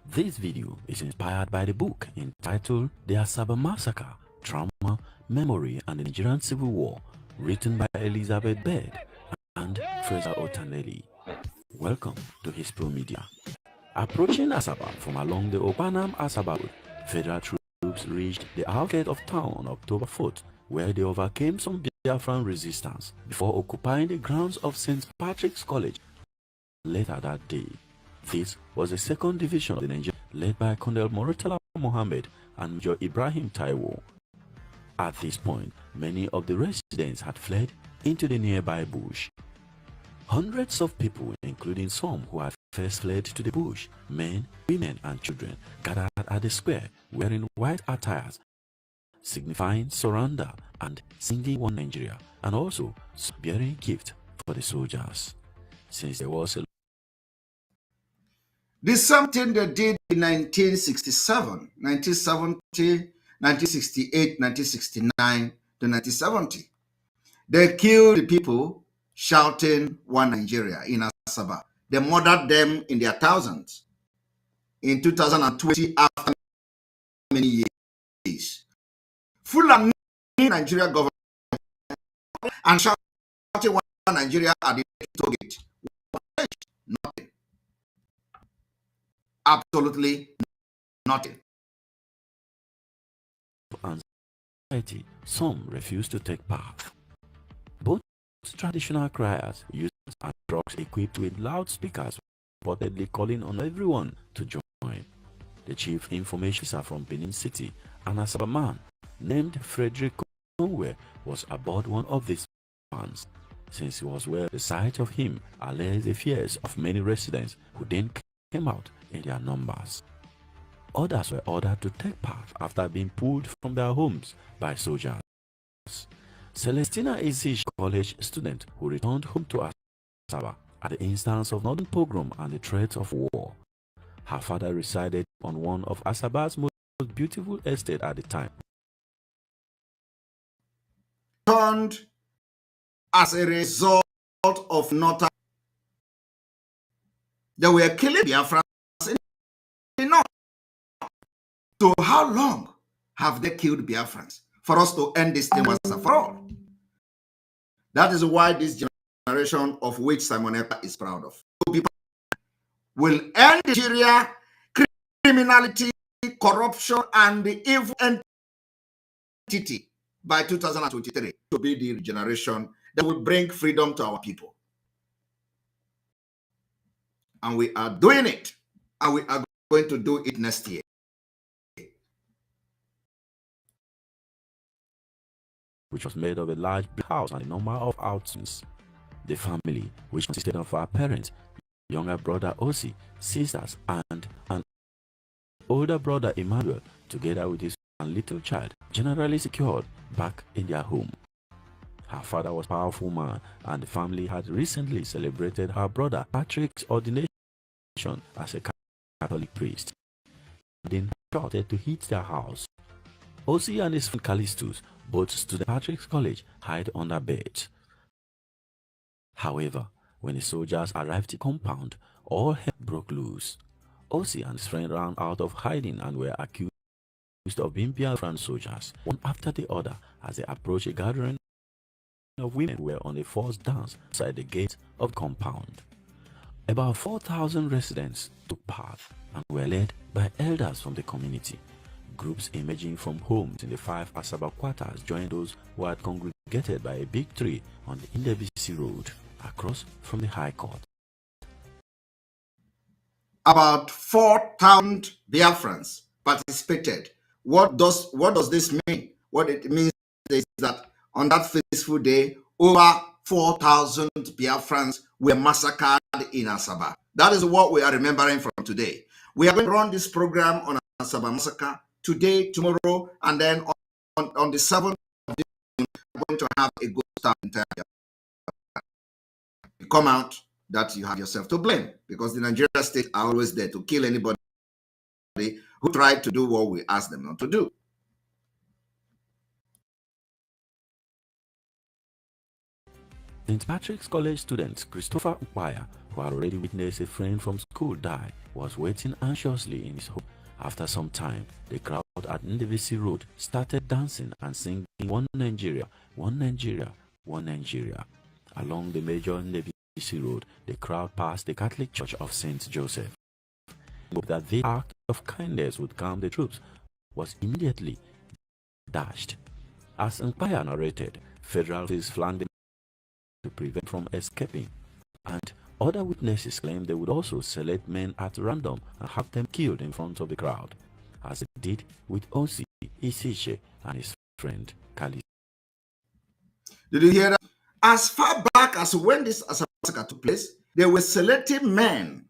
S9: This video is inspired by the book entitled The Asaba Massacre, Trauma, Memory and the Nigerian Civil War, written by Elizabeth Bed and Fraser Otanelli. Welcome to His Pro Media. Approaching Asaba from along the Opanam Asaba Road, federal troops reached the outskirts of town on October 4th, where they overcame some Biafran resistance before occupying the grounds of St. Patrick's College later that day. This was the 2nd Division of the Nigeria, led by Colonel Moritala Mohammed and Major Ibrahim Taiwo. At this point, many of the residents had fled into the nearby bush. Hundreds of people, including some who had first fled to the bush, men, women and children, gathered at the square wearing white attires, signifying surrender and singing One Nigeria, and also bearing gifts for the soldiers. Since there was a
S4: This is something they did in 1967, 1970, 1968, 1969 to 1970. They killed the people shouting One Nigeria in Asaba. They murdered them in their thousands. In 2020, after many years, Fulani Nigeria government and shouting One Nigeria at the target. Nothing. Absolutely nothing.
S9: anxiety, some refused to take part. Both traditional criers used and trucks equipped with loudspeakers reportedly calling on everyone to join. The chief information officer from Benin City, an Asaba man named Frederick Conway, was aboard one of these vans. Since he was where the sight of him allayed the fears of many residents who then came out in their numbers. Others were ordered to take part after being pulled from their homes by soldiers. Celestina is a college student who returned home to Asaba at the instance of Northern pogrom and the threat of war. Her father resided on one of Asaba's most beautiful estates at the time.
S4: Turned as a result of Northern. They were killing Biafrans in the north. So how long have they killed Biafrans for us to end this thing once and for all? That is why this generation of which Simon Ekpa is proud of will end Nigeria criminality, corruption, and the evil entity by 2023 to be the generation that will bring freedom to our people. And we are doing it. And we are going to do it next year.
S9: Which was made of a large house and a number of outings. The family, which consisted of our parents, younger brother Osi, sisters, and an older brother Emmanuel, together with his little child, generally secured back in their home. Her father was a powerful man, and the family had recently celebrated her brother Patrick's ordination as a Catholic priest. Then started to hit their house. Osi and his friend Callistus both stood at Patrick's College, hide under beds. However, when the soldiers arrived at the compound, all hell broke loose. Osi and his friend ran out of hiding and were accused of being Biafran soldiers, one after the other, as they approached a gathering of women who were on a forced dance outside the gate of the compound. About 4,000 residents took part and were led by elders from the community. Groups emerging from homes in the 5 Asaba quarters joined those who had congregated by a big tree on the Ndebisi Road across from the High Court.
S4: About 4,000 Biafrans participated. What does this mean? What it means is that on that fateful day, over 4,000 Biafrans were massacred in Asaba. That is what we are remembering from today. We are going to run this program on Asaba massacre today, tomorrow, and then on the 7th of June, we're going to have a good start in time. You come out that you have yourself to blame, because the Nigerian state are always there to kill anybody who tried to do what we ask them not to do.
S9: St. Patrick's College student Christopher Ekpa, who had already witnessed a friend from school die, was waiting anxiously in his home. After some time, the crowd at Ndebisi Road started dancing and singing "One Nigeria, One Nigeria, One Nigeria." Along the major Ndebisi Road, the crowd passed the Catholic Church of St. Joseph. Hope that this act of kindness would calm the troops was immediately dashed. As Ekpa narrated, federal forces flanked them to prevent from escaping, and other witnesses claimed they would also select men at random and have them killed in front of the crowd, as they did with Osi, Isiche, and his friend Kali.
S4: Did you hear that? As far back as when this massacre took place, they were selecting men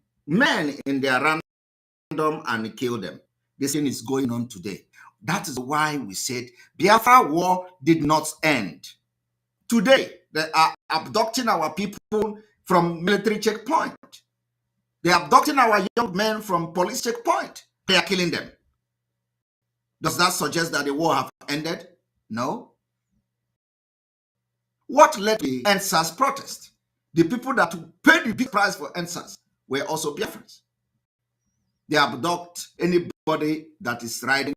S4: in their random and killed them. This thing is going on today. That is why we said Biafra war did not end. Today, they are abducting our people from military checkpoint. They are abducting our young men from police checkpoint. They are killing them. Does that suggest that the war have ended? No. What led to the NSAS protest? The people that paid the big price for NSAS were also Biafrans. They abduct anybody that is riding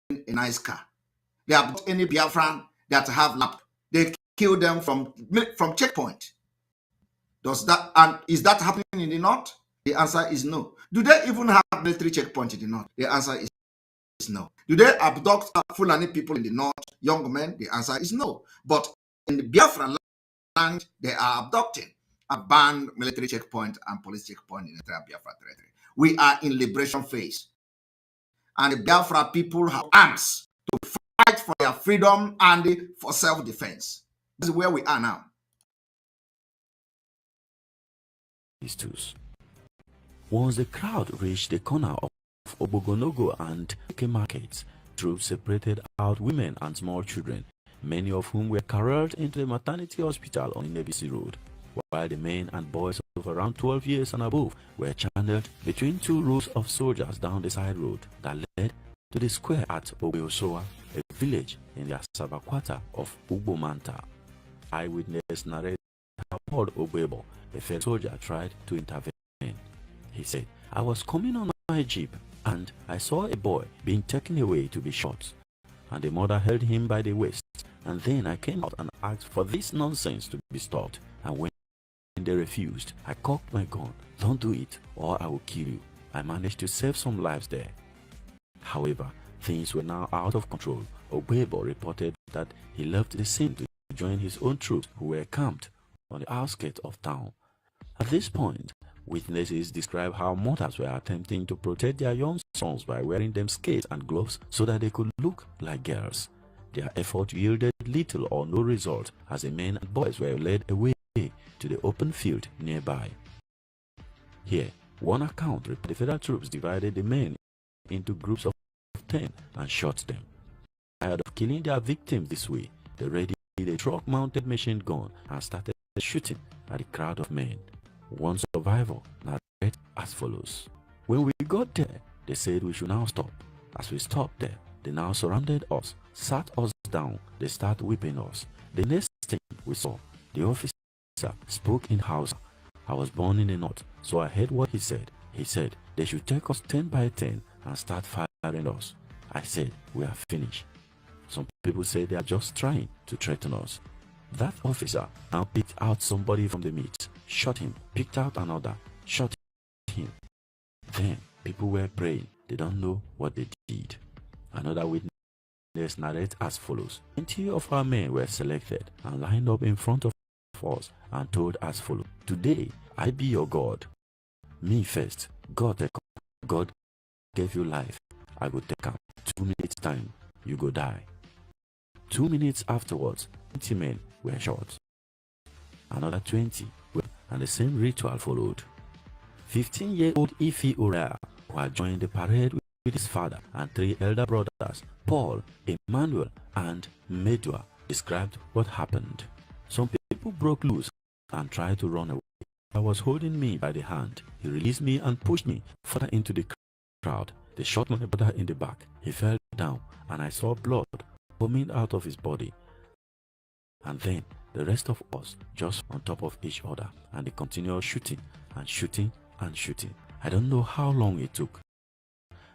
S4: a nice car. They abduct any Biafran that have lap. They kill them from checkpoint. Does that, and is that happening in the north? The answer is no. Do they even have military checkpoint in the north? The answer is no. Do they abduct Fulani people in the north, young men? The answer is no. But in the Biafra land, they are abducting a banned military checkpoint and police checkpoint in the entire Biafra territory. We are in liberation phase. And the Biafra people have arms to fight for their freedom and for self-defense. This is where we are now.
S9: Once the crowd reached the corner of Obogonogo and Eke markets, troops separated out women and small children, many of whom were carried into the maternity hospital on Ndebisi Road, while the men and boys of around 12 years and above were channeled between two rows of soldiers down the side road that led to the square at Obeosoa, a village in the Asaba quarter of Ugbomanta. Eyewitness narrated how Paul Obebo, a fellow soldier, tried to intervene. He said, "I was coming on my jeep and I saw a boy being taken away to be shot, and the mother held him by the waist, and then I came out and asked for this nonsense to be stopped, and when they refused, I cocked my gun. Don't do it or I will kill you. I managed to save some lives there." However, things were now out of control. Obebo reported that he left the scene to join his own troops who were camped on the outskirts of town. At this point, Witnesses describe how mothers were attempting to protect their young sons by wearing them skates and gloves so that they could look like girls. Their effort yielded little or no result as the men and boys were led away to the open field nearby. Here, one account reported the federal troops divided the men into groups of 10 and shot them. Tired of killing their victims this way, they readied a truck-mounted machine gun and started shooting at the crowd of men. One survivor narrated as follows. When we got there, they said we should now stop. As we stopped there, they now surrounded us, sat us down, they started whipping us. The next thing we saw, the officer spoke in Hausa. I was born in the north, so I heard what he said. He said they should take us 10 by 10 and start firing us. I said we are finished. Some people say they are just trying to threaten us. That officer now picked out somebody from the meet, shot him, picked out another, shot him. Then people were praying. They don't know what they did. Another witness narrates as follows. 20 of our men were selected and lined up in front of us and told as follows. Today I be your God. Me first. God gave you life. I go take up. 2 minutes time, you go die. 2 minutes afterwards, 20 men were shot. Another 20 were, and the same ritual followed. 15-year-old Ife Uriah, who had joined the parade with his father and 3 elder brothers, Paul, Emmanuel, and Medua, described what happened. Some people broke loose and tried to run away. He was holding me by the hand. He released me and pushed me further into the crowd. They shot my brother in the back. He fell down and I saw blood coming out of his body. And then the rest of us just on top of each other, and they continued shooting and shooting and shooting. I don't know how long it took.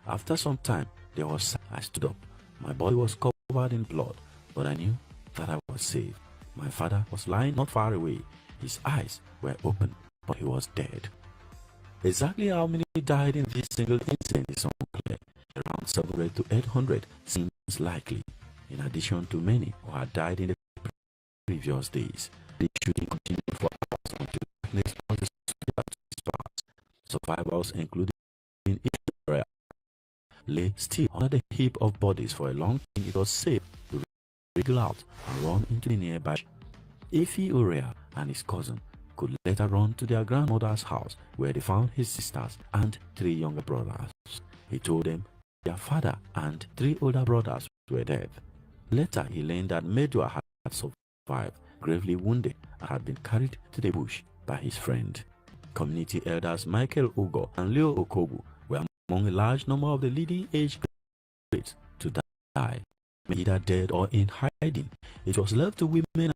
S9: After some time, I stood up. My body was covered in blood, but I knew that I was safe. My father was lying not far away. His eyes were open, but he was dead. Exactly how many died in this single incident is unclear. Around 700 to 800 seems likely, in addition to many who had died in the previous days. The shooting continued for hours until darkness was dispersed. Survivors, including Israel, lay still under the heap of bodies for a long time. It was safe to wriggle out and run into the nearby. Ife Uriah and his cousin could later run to their grandmother's house, where they found his sisters and 3 younger brothers. He told them their father and 3 older brothers were dead. Later he learned that Medua had survived, gravely wounded, and had been carried to the bush by his friend. Community elders Michael Ugo and Leo Okobu were among a large number of the leading age grades to die, either dead or in hiding. It was left to women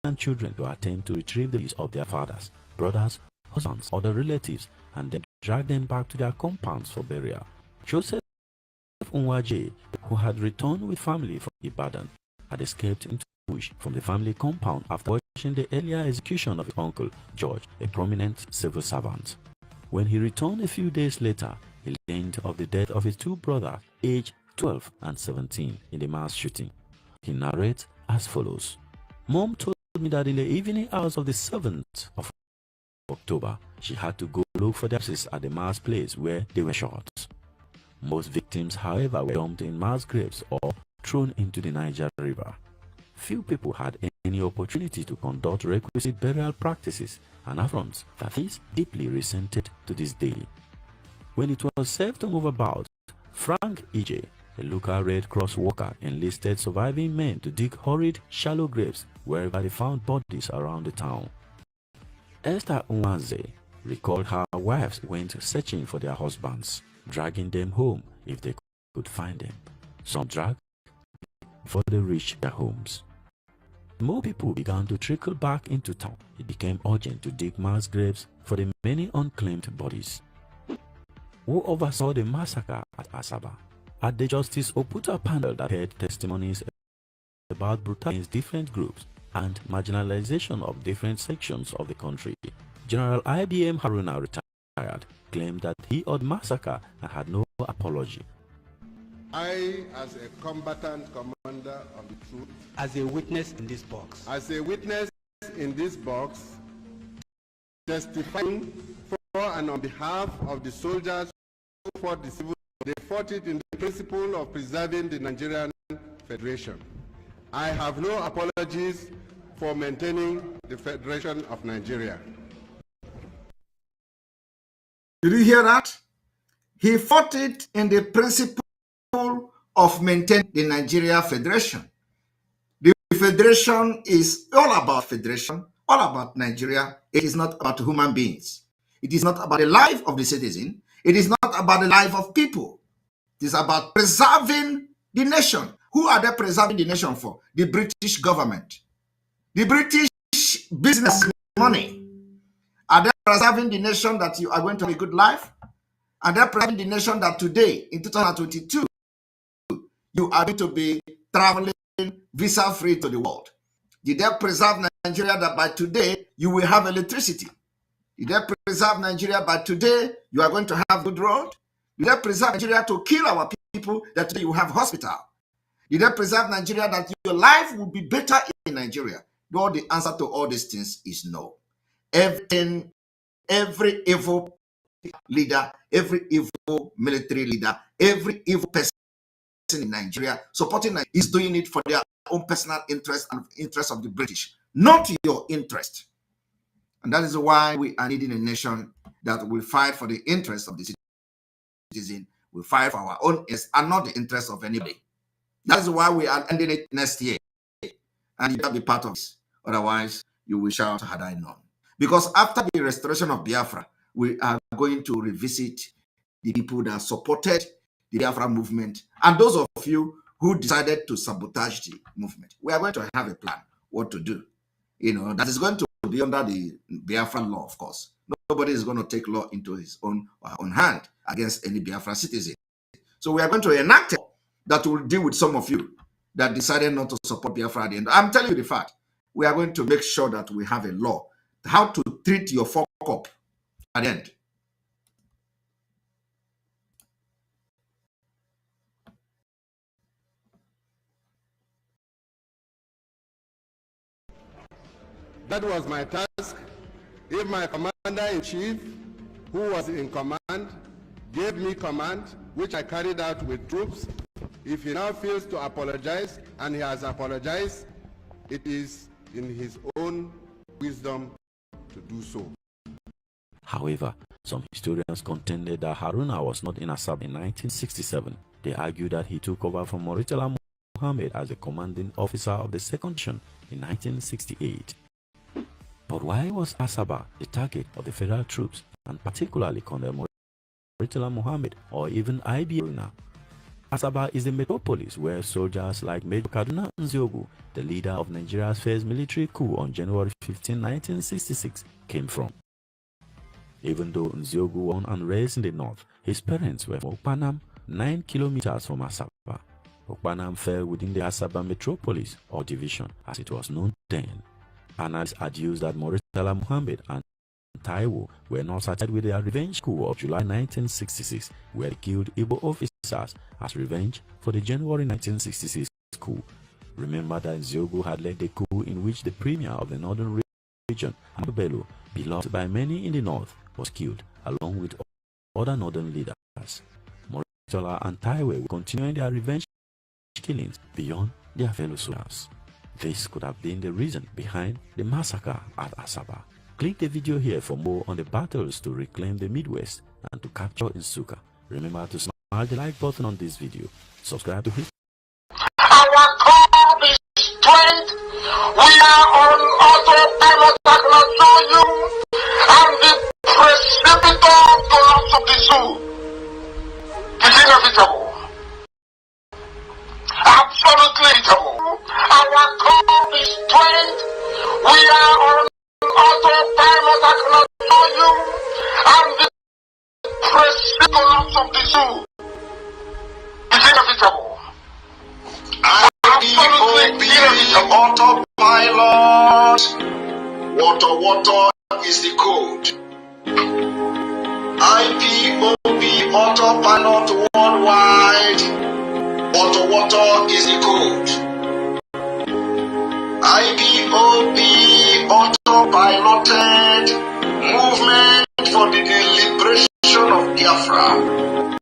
S9: and children to attempt to retrieve the bodies of their fathers, brothers, husbands, other relatives, and then drag them back to their compounds for burial. Joseph Unwaje, who had returned with family from Ibadan, had escaped into the bush from the family compound after watching the earlier execution of his uncle George, a prominent civil servant. When he returned a few days later, he learned of the death of his 2 brothers, aged 12 and 17, in the mass shooting. He narrates as follows. Mom told me that in the evening hours of the 7th of October, she had to go look for their corpses at the mass place where they were shot. Most victims, however, were dumped in mass graves or thrown into the Niger River. Few people had any opportunity to conduct requisite burial practices, and affronts that is deeply resented to this day. When it was safe to move about, Frank E.J., a local Red Cross worker, enlisted surviving men to dig horrid, shallow graves wherever they found bodies around the town. Esther Unwanze recalled how wives went searching for their husbands, dragging them home if they could find them. Some dragged before they reached their homes. More people began to trickle back into town. It became urgent to dig mass graves for the many unclaimed bodies. Who oversaw the massacre at Asaba? At the Justice Oputa panel that heard testimonies about brutality against different groups and marginalization of different sections of the country, General IBM Haruna, retired, claimed that he ordered the massacre and had no apology.
S10: I, as a combatant commander of the troops,
S11: as a witness in this box,
S10: testifying and on behalf of the soldiers who fought the civil war, they fought it in the principle of preserving the Nigerian Federation. I have no apologies for maintaining the Federation of Nigeria.
S4: Did you hear that? He fought it in the principle of maintaining the Nigeria Federation. The Federation is all about federation, all about Nigeria. It is not about human beings. It is not about the life of the citizen. It is not about the life of people. It is about preserving the nation. Who are they preserving the nation for? The British government. The British business money. Are they preserving the nation that you are going to have a good life? Are they preserving the nation that today, in 2022, you are going to be traveling visa-free to the world? Did they preserve Nigeria that by today, you will have electricity? Did they preserve Nigeria by today, you are going to have good road? Did they preserve Nigeria to kill our people that today you have hospital? Did they preserve Nigeria that your life will be better in Nigeria? No, the answer to all these things is no. Every evil leader, every evil military leader, every evil person in Nigeria supporting Nigeria is doing it for their own personal interest and interest of the British, not your interest. And that is why we are needing a nation that will fight for the interest of the citizen, will fight for our own interests and not the interest of anybody. That is why we are ending it next year. And you can be part of this. Otherwise, you will shout, had I known. Because after the restoration of Biafra, we are going to revisit the people that supported the Biafra movement and those of you who decided to sabotage the movement. We are going to have a plan what to do. You know, that is going to be under the Biafra law, of course. Nobody is going to take law into his own hand against any Biafra citizen. So we are going to enact it that will deal with some of you that decided not to support Biafra at the end. I'm telling you the fact. We are going to make sure that we have a law how to treat your fuck up at the end.
S10: That was my task. If my commander-in-chief, who was in command, gave me command, which I carried out with troops, if he now feels to apologize, and he has apologized, it is in his own wisdom to do so.
S9: However, some historians contended that Haruna was not in Asaba in 1967. They argued that he took over from Murtala Muhammad as the commanding officer of the second division in 1968. But why was Asaba the target of the federal troops, and particularly Colonel Murtala Muhammad or even ABIAMA? Asaba is the metropolis where soldiers like Major Kaduna Nziogu, the leader of Nigeria's first military coup on January 15, 1966, came from. Even though Nziogu was born and raised in the north, his parents were from Okpanam, 9 kilometers from Asaba. Okpanam fell within the Asaba metropolis or division, as it was known then. Analysts adduced that Murtala Muhammad and Taiwo were not satisfied with their revenge coup of July 1966, where they killed Igbo officers as revenge for the January 1966 coup. Remember that Nziogu had led the coup in which the premier of the northern region, Bello, beloved by many in the north, was killed, along with other northern leaders. Murtala and Taiwo were continuing their revenge killings beyond their fellow soldiers. This could have been the reason behind the massacre at Asaba. Click the video here for more on the battles to reclaim the Midwest and to capture Nsukka. Remember to smash the like button on this video. Subscribe to his.
S8: Our call is strength. We are on autopilot, I can show you. And the precipitator collapse of the zoo is inevitable. Absolutely inevitable. Our call is strength. We are on autopilot, I cannot show you. And the precipitator collapse of the zoo is inevitable. Absolutely autopilot. Water is the code. IPOB autopilot worldwide. Water is the code. IPOB autopiloted movement for the Biafra.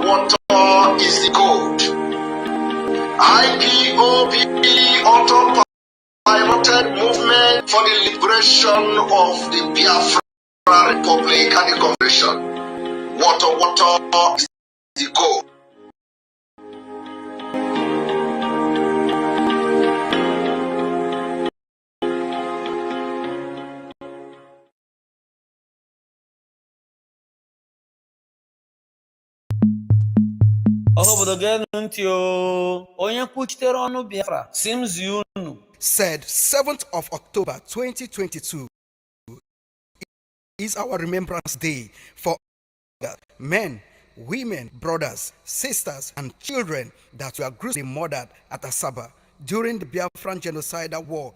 S8: Water is the code. IPOB auto-piloted movement for the liberation of the Biafra Republic and the Confederation. Water is the code.
S11: Said 7th of October 2022 is our Remembrance Day for men, women, brothers, sisters, and children that were gruesomely murdered at Asaba during the Biafran genocidal war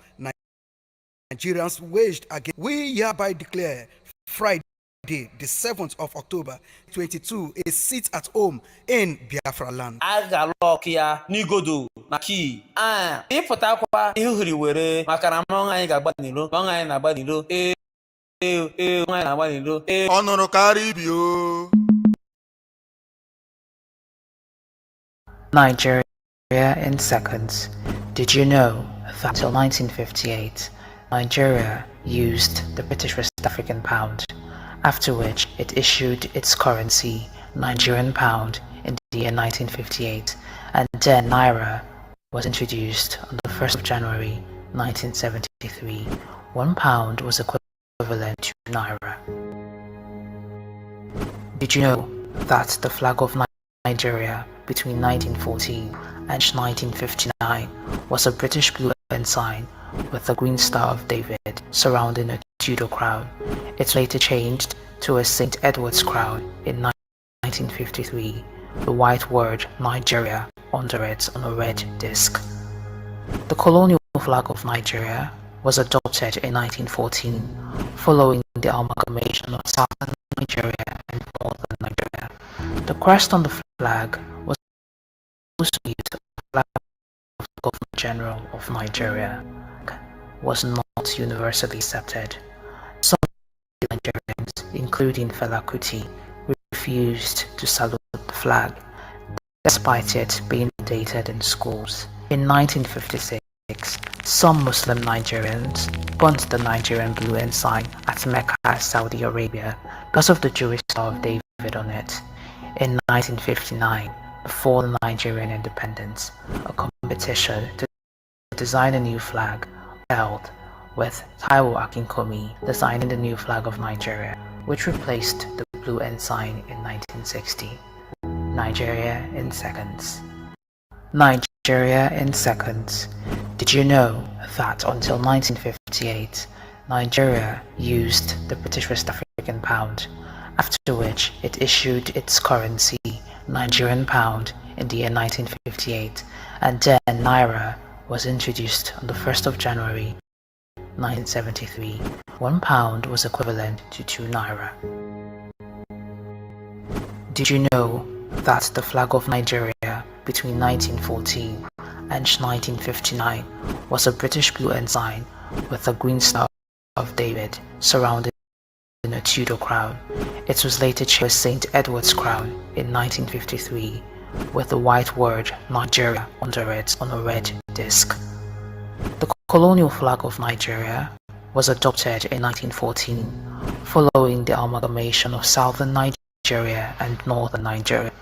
S11: Nigerians waged against. We hereby declare Friday, the 7th of October 2022, a sit at home in Biafra land.
S12: Agalokia Nigodo Naki Ipotakwa Ihuriwere Makaramong I Gabanilo, Long I Nabanilo,
S10: Honono Caribio.
S13: Nigeria in seconds. Did you know that until 1958, Nigeria used the British West African pound, after which it issued its currency, Nigerian pound, in the year 1958, and then Naira was introduced on the 1st of January 1973. 1 pound was equivalent to Naira. Did you know that the flag of Nigeria between 1914 and 1959 was a British blue ensign with the green Star of David surrounding a Tudor crown? It later changed to a St. Edward's crown in 1953, the white word Nigeria under it on a red disc. The colonial flag of Nigeria was adopted in 1914 following the amalgamation of southern Nigeria and northern Nigeria. The crest on the flag was also used on the flag of the Governor General of Nigeria. Was not universally accepted. Some Nigerians, including Fela Kuti, refused to salute the flag, despite it being dated in schools. In 1956, some Muslim Nigerians burnt the Nigerian blue ensign at Mecca, Saudi Arabia, because of the Jewish Star of David on it. In 1959, before the Nigerian independence, a competition to design a new flag held, with Taiwo Akinkomi designing the new flag of Nigeria, which replaced the blue ensign in 1960. Nigeria in seconds. Nigeria in seconds. Did you know that until 1958, Nigeria used the British West African pound, after which it issued its currency, Nigerian pound, in the year 1958, and then Naira was introduced on the 1st of January 1973. 1 pound was equivalent to 2 Naira. Did you know that the flag of Nigeria between 1914 and 1959 was a British blue ensign with a green Star of David surrounded in a Tudor crown? It was later changed to a St. Edward's crown in 1953 with the white word Nigeria under it on a red disc. The colonial flag of Nigeria was adopted in 1914 following the amalgamation of southern Nigeria and northern Nigeria.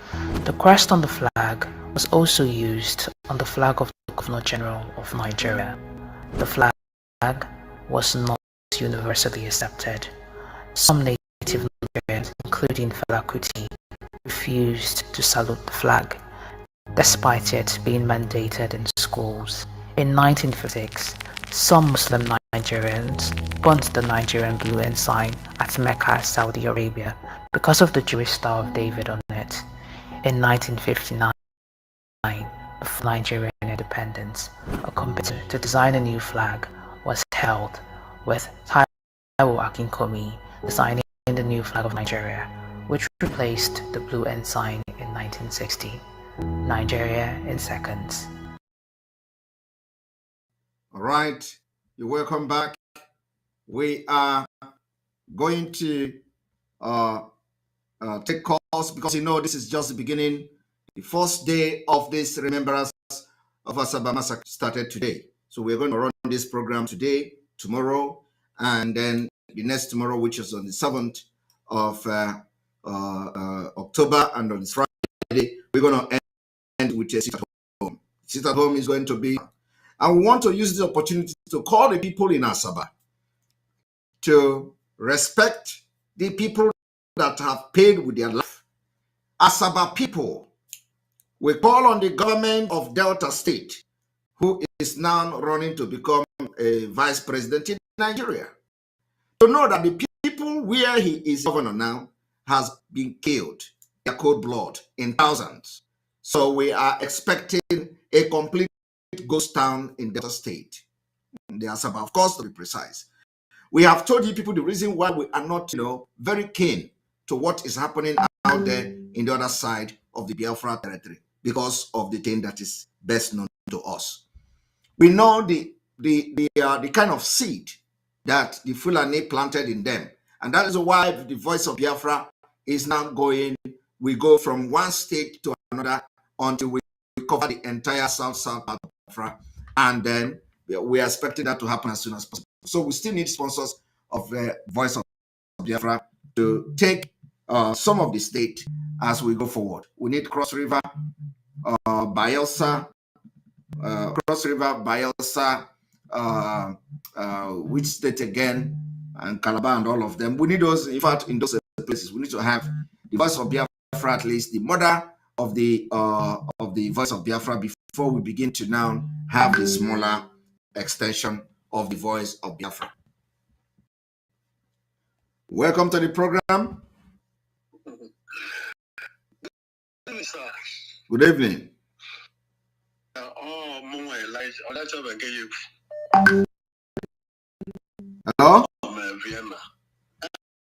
S13: The crest on the flag was also used on the flag of the Governor General of Nigeria. The flag was not universally accepted. Some native Nigerians, including Fela Kuti, refused to salute the flag, despite it being mandated in schools. In 1956, some Muslim Nigerians burnt the Nigerian blue ensign at Mecca, Saudi Arabia, because of the Jewish Star of David on it. In 1959, before Nigerian independence, a competition to design a new flag was held, with Taiwo Akinkomi designing the new flag of Nigeria, which replaced the blue ensign in 1960. Nigeria in seconds.
S4: All right, you're welcome back. We are going to take calls, because this is just the beginning. The first day of this remembrance of Asaba massacre started today. So we're going to run this program today, tomorrow, and then the next tomorrow, which is on the 7th of October, and on Friday, we're going to end with a sit at home. Sit at home is going to be, and we want to use this opportunity to call the people in Asaba to respect the people that have paid with their life. Asaba people, we call on the government of Delta State, who is now running to become a vice president in Nigeria, to know that the people where he is governor now has been killed, their cold blood, in thousands. So we are expecting a complete ghost town in Delta State. The Asaba, of course, to be precise. We have told you people the reason why we are not, very keen to what is happening out there in the other side of the Biafra territory, because of the thing that is best known to us. We know the kind of seed that the Fulani planted in them, and that is why the voice of Biafra is now going. We go from one state to another until we cover the entire south part of Biafra, and then we are expecting that to happen as soon as possible. So we still need sponsors of the voice of Biafra to take some of the state as we go forward. We need Cross River, Bayelsa, which state again, and Calabar, and all of them. We need those. In fact, in those places, we need to have the voice of Biafra, at least the mother of the voice of Biafra, before we begin to now have the smaller extension of the voice of Biafra. Welcome to the program. Good evening. Hello?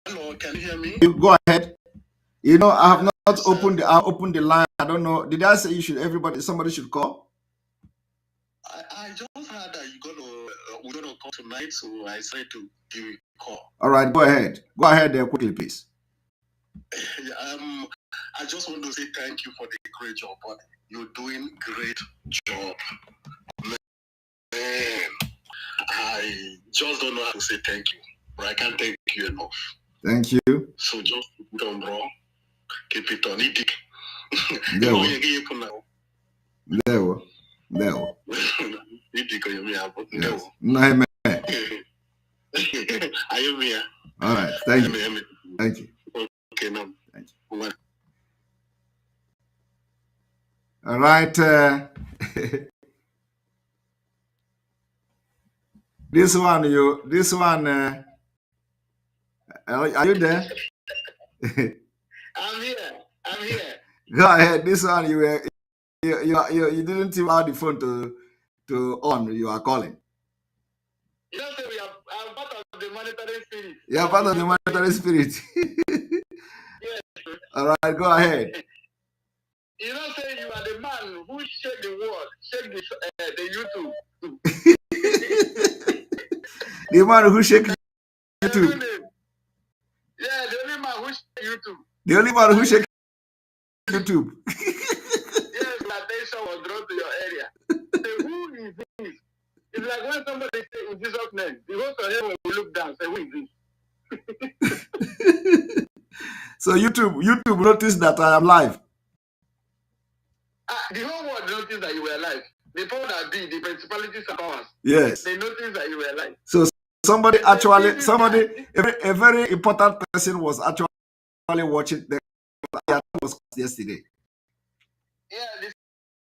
S8: Hello, can you hear me?
S4: You go ahead. I have not opened the line. I don't know. Did I say somebody should call?
S8: I just heard that we're gonna call tonight, so I decided to give you a call.
S4: All right, go ahead. Go ahead there quickly, please.
S8: I just want to say thank you for the great job, but you're doing great job. Man, I just don't know how to say thank you, but I can't thank you enough.
S4: Thank you.
S8: So just keep it on, bro. Keep it on.
S4: All right, thank you. Thank you.
S8: Okay, now.
S4: Thank you. All right. This one, are you there?
S8: I'm here.
S4: Go ahead. This one, you didn't even have the phone to on. You are calling.
S8: You know, I'm part of the monetary spirit.
S4: You are part of the monetary spirit.
S8: Yes.
S4: All right, go ahead.
S8: You know, say you are the man who shake the world, shake the YouTube.
S4: The man who shake YouTube.
S8: Yeah, the only man who shake YouTube.
S4: The only man who shake YouTube.
S8: Yes, my attention was drawn to your area. Say, who is this? It's like when somebody say in Jesus' name, the host of heaven will look down and say, who is this?
S4: So YouTube noticed that I am live.
S8: The whole world noticed that you were alive. The power that be, the principalities and powers.
S4: Yes.
S8: They noticed that you were alive.
S4: So a very important person was actually watching the was yesterday.
S8: Yeah, the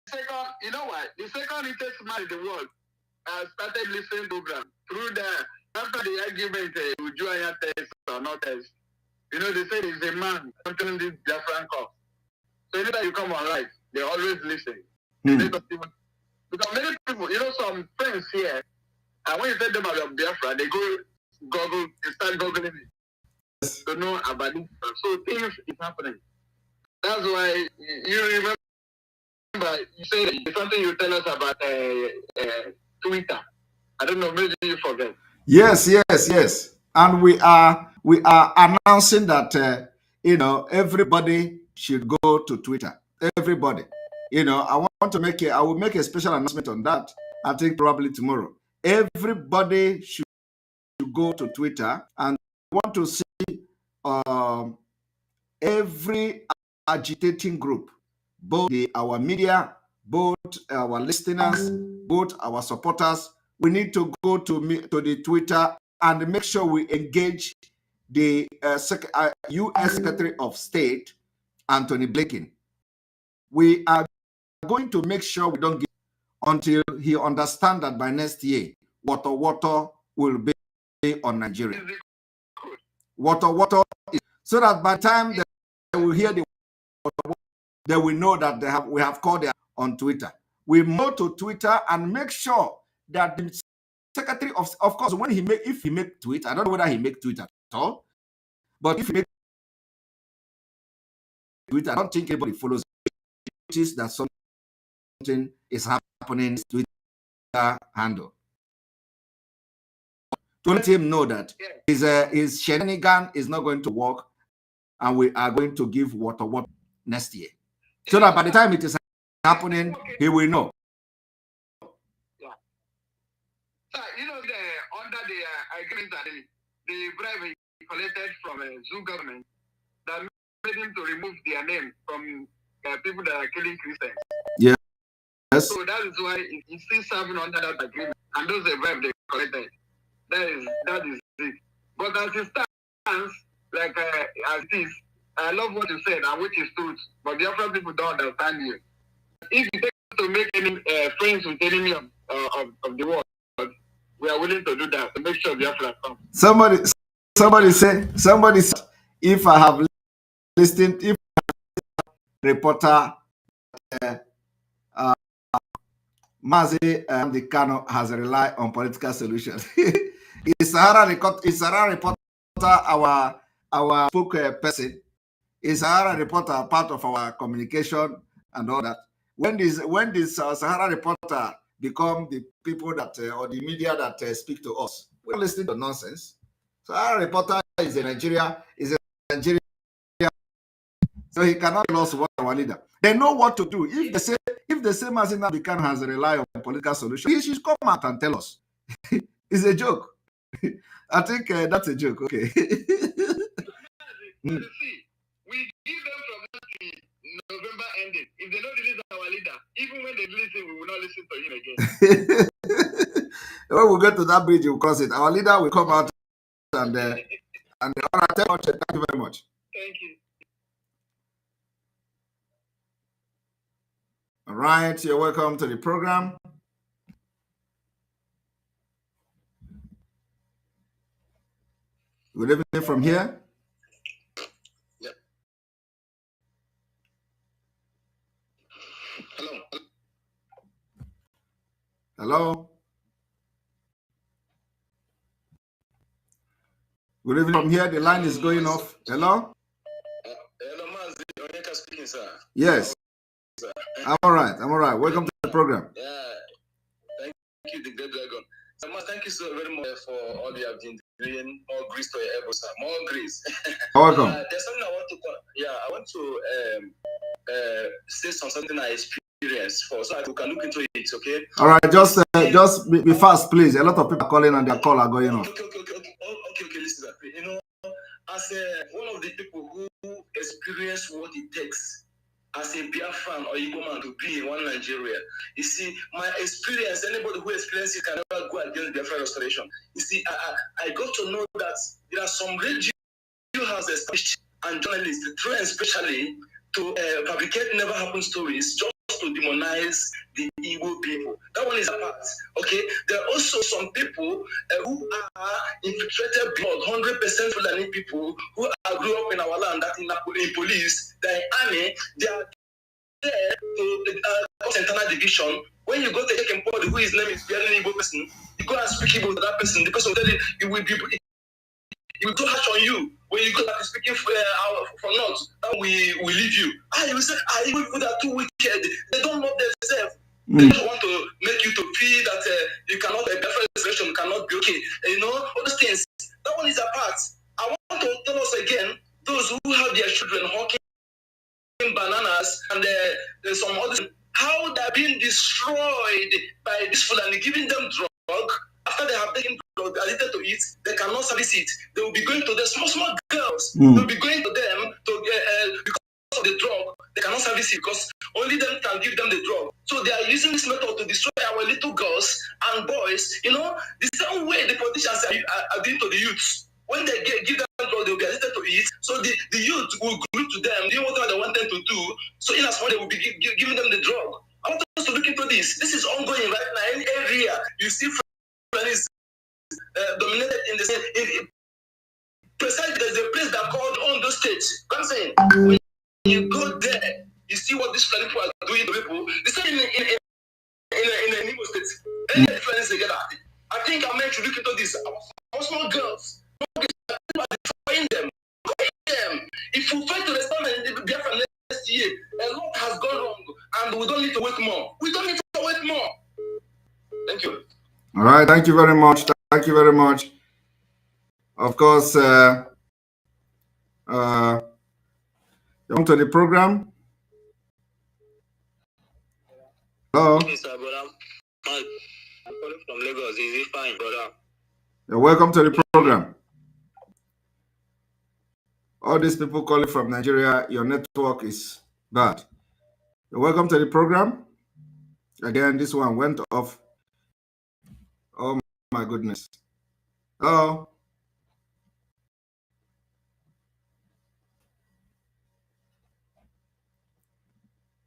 S8: second, you know what? The second richest man in the world started listening program through after the argument, would you test or not test? You know, they say there's a man controlling this Biafran call. So anytime you come on live, they always listen. Because many people, some friends here, and when you tell them about Biafra, they go Google, they start Googling it to know about it. So things is happening. That's why you remember, you say something you tell us about Twitter. I don't know, maybe you forget.
S4: Yes. And we are announcing that everybody should go to Twitter. Everybody. I want to I will make a special announcement on that. I think probably tomorrow. Everybody should go to Twitter, and want to see every agitating group, both our media, both our listeners, both our supporters. We need to go to the Twitter and make sure we engage the U.S. Secretary of State, Anthony Blinken. We are going to make sure we don't give until he understands that by next year, water will be on Nigeria. Water is, so that by the time they will hear the water, they will know that we have called them on Twitter. We go to Twitter and make sure that the Secretary of course, if he make tweet, I don't know whether he make tweet at all, but if he make tweet, I don't think anybody follows it, that something is happening with Twitter handle. To let him know that his shenanigan is not going to work, and we are going to give water next year, so that by the time it is happening, he will know.
S14: Under the agreement that the bribe he collected from Zoo government that made him to remove their name from people that are killing Christians.
S4: Yes.
S14: So that is why he's still serving under that agreement, and those are the bribe they collected. That is it. But as it stands, like as it is, I love what you said, and which is truth. But the other people don't understand you. If you take to make any friends with enemy of the world, we are willing to do that to make sure BIAFRA comes.
S4: Somebody said, if I have listened, if reporter Mazi Dikano has relied on political solutions. Is Sahara reporter our spokesperson? Is Sahara reporter part of our communication and all that? When this Sahara reporter become the people that or the media that speak to us, we're listening to nonsense. Sahara reporter is a Nigeria, so he cannot tell us what our leader. They know what to do. If they say Mazina Bikan has relied on political solution, he should come out and tell us. It's a joke. I think that's a joke. Okay.
S14: See, we give them from the November ending. If they don't release our leader, even when they listen, we will not listen to him again.
S4: When we get to that bridge, we'll cross it. Our leader will come out and all right, thank you very much.
S14: Thank you.
S4: All right, you're welcome to the program. Good evening from here.
S14: Yep. Hello.
S4: Hello. Good evening from here. The line is going off. Hello.
S14: Hello, Mazi. Onyeka speaking, sir.
S4: Yes.
S14: Sir.
S4: I'm all right. Welcome to the program.
S14: Yeah. Thank you, the Great Dragon. So, thank you so very much for all you have been doing. More grace to your elbow, sir. More grace.
S4: You're welcome.
S14: There's something I want to say something I experienced for, so we can look into it. Okay.
S4: All right. Just be fast, please. A lot of people are calling and their call are going on.
S14: Okay. Listen, you know, as one of the people who experience what it takes as a Biafran or Igbo man to be in one Nigeria. You see, my experience, anybody who experiences it can never go against Biafra restoration. You see, I got to know that there are some radio has established and journalists, especially to fabricate never happened stories just to demonize the Igbo people. That one is a part. Okay, there are also some people who are infiltrated blood, 100% Fulani people who grew up in our land, that in police, the army, they are there to cause internal division. When you go to take somebody who his name is bearing Igbo person, you go and speak Igbo to that person because of that it will too harsh on you. When you go back speaking for North, we leave you. You will say, Igbo people are too wicked. They don't know themselves. They just want to make you to feel that you cannot, Biafra restoration cannot be okay. You know, all those things. That one is a part. I want to tell us again, those who have their children some others, how they're being destroyed by this Fulani, giving them drug. After they have taken drug, addicted to it, they cannot service it. They will be going to the small girls. They will be going to them to because of the drug. They cannot service it because only them can give them the drug. So they are using this method to destroy our little girls and boys. You know, the same way the politicians are doing to the youths. When they give them drug, they will be addicted to it. So the youth will group to them, doing whatever they want them to do. So in as much they will be giving them the drug. I want us to look into this. This is ongoing right now in area. You see, is dominated in the state. Precisely, there's a place that called Ondo State. I'm saying, when you go there, you see what these people are doing to people. The same in Imo State. Any difference together. I think I'm meant to look into this. Our small girls, people are destroying them. If we fail to respond in the BIAFRA next year, a lot has gone wrong, and we don't need to wait more. We don't need to wait more. Thank you.
S4: All right, thank you very much. Thank you very much. Of course, welcome to the program. Hello.
S15: Yes, sir, brother. I'm calling from Lagos. Is it fine, brother?
S4: You're welcome to the program. All these people calling from Nigeria, your network is bad. You're welcome to the program. Again, this one went off. Oh my goodness. Hello.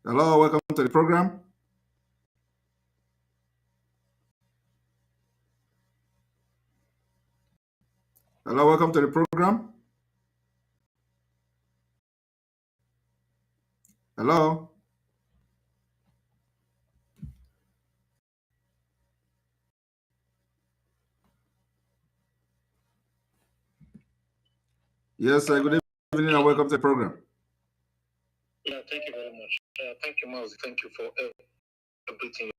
S4: Hello, welcome to the program. Hello, welcome to the program. Hello. Yes, good evening and welcome to the program.
S15: Yeah, thank you very much. Thank you, Mouse. Thank you for everything.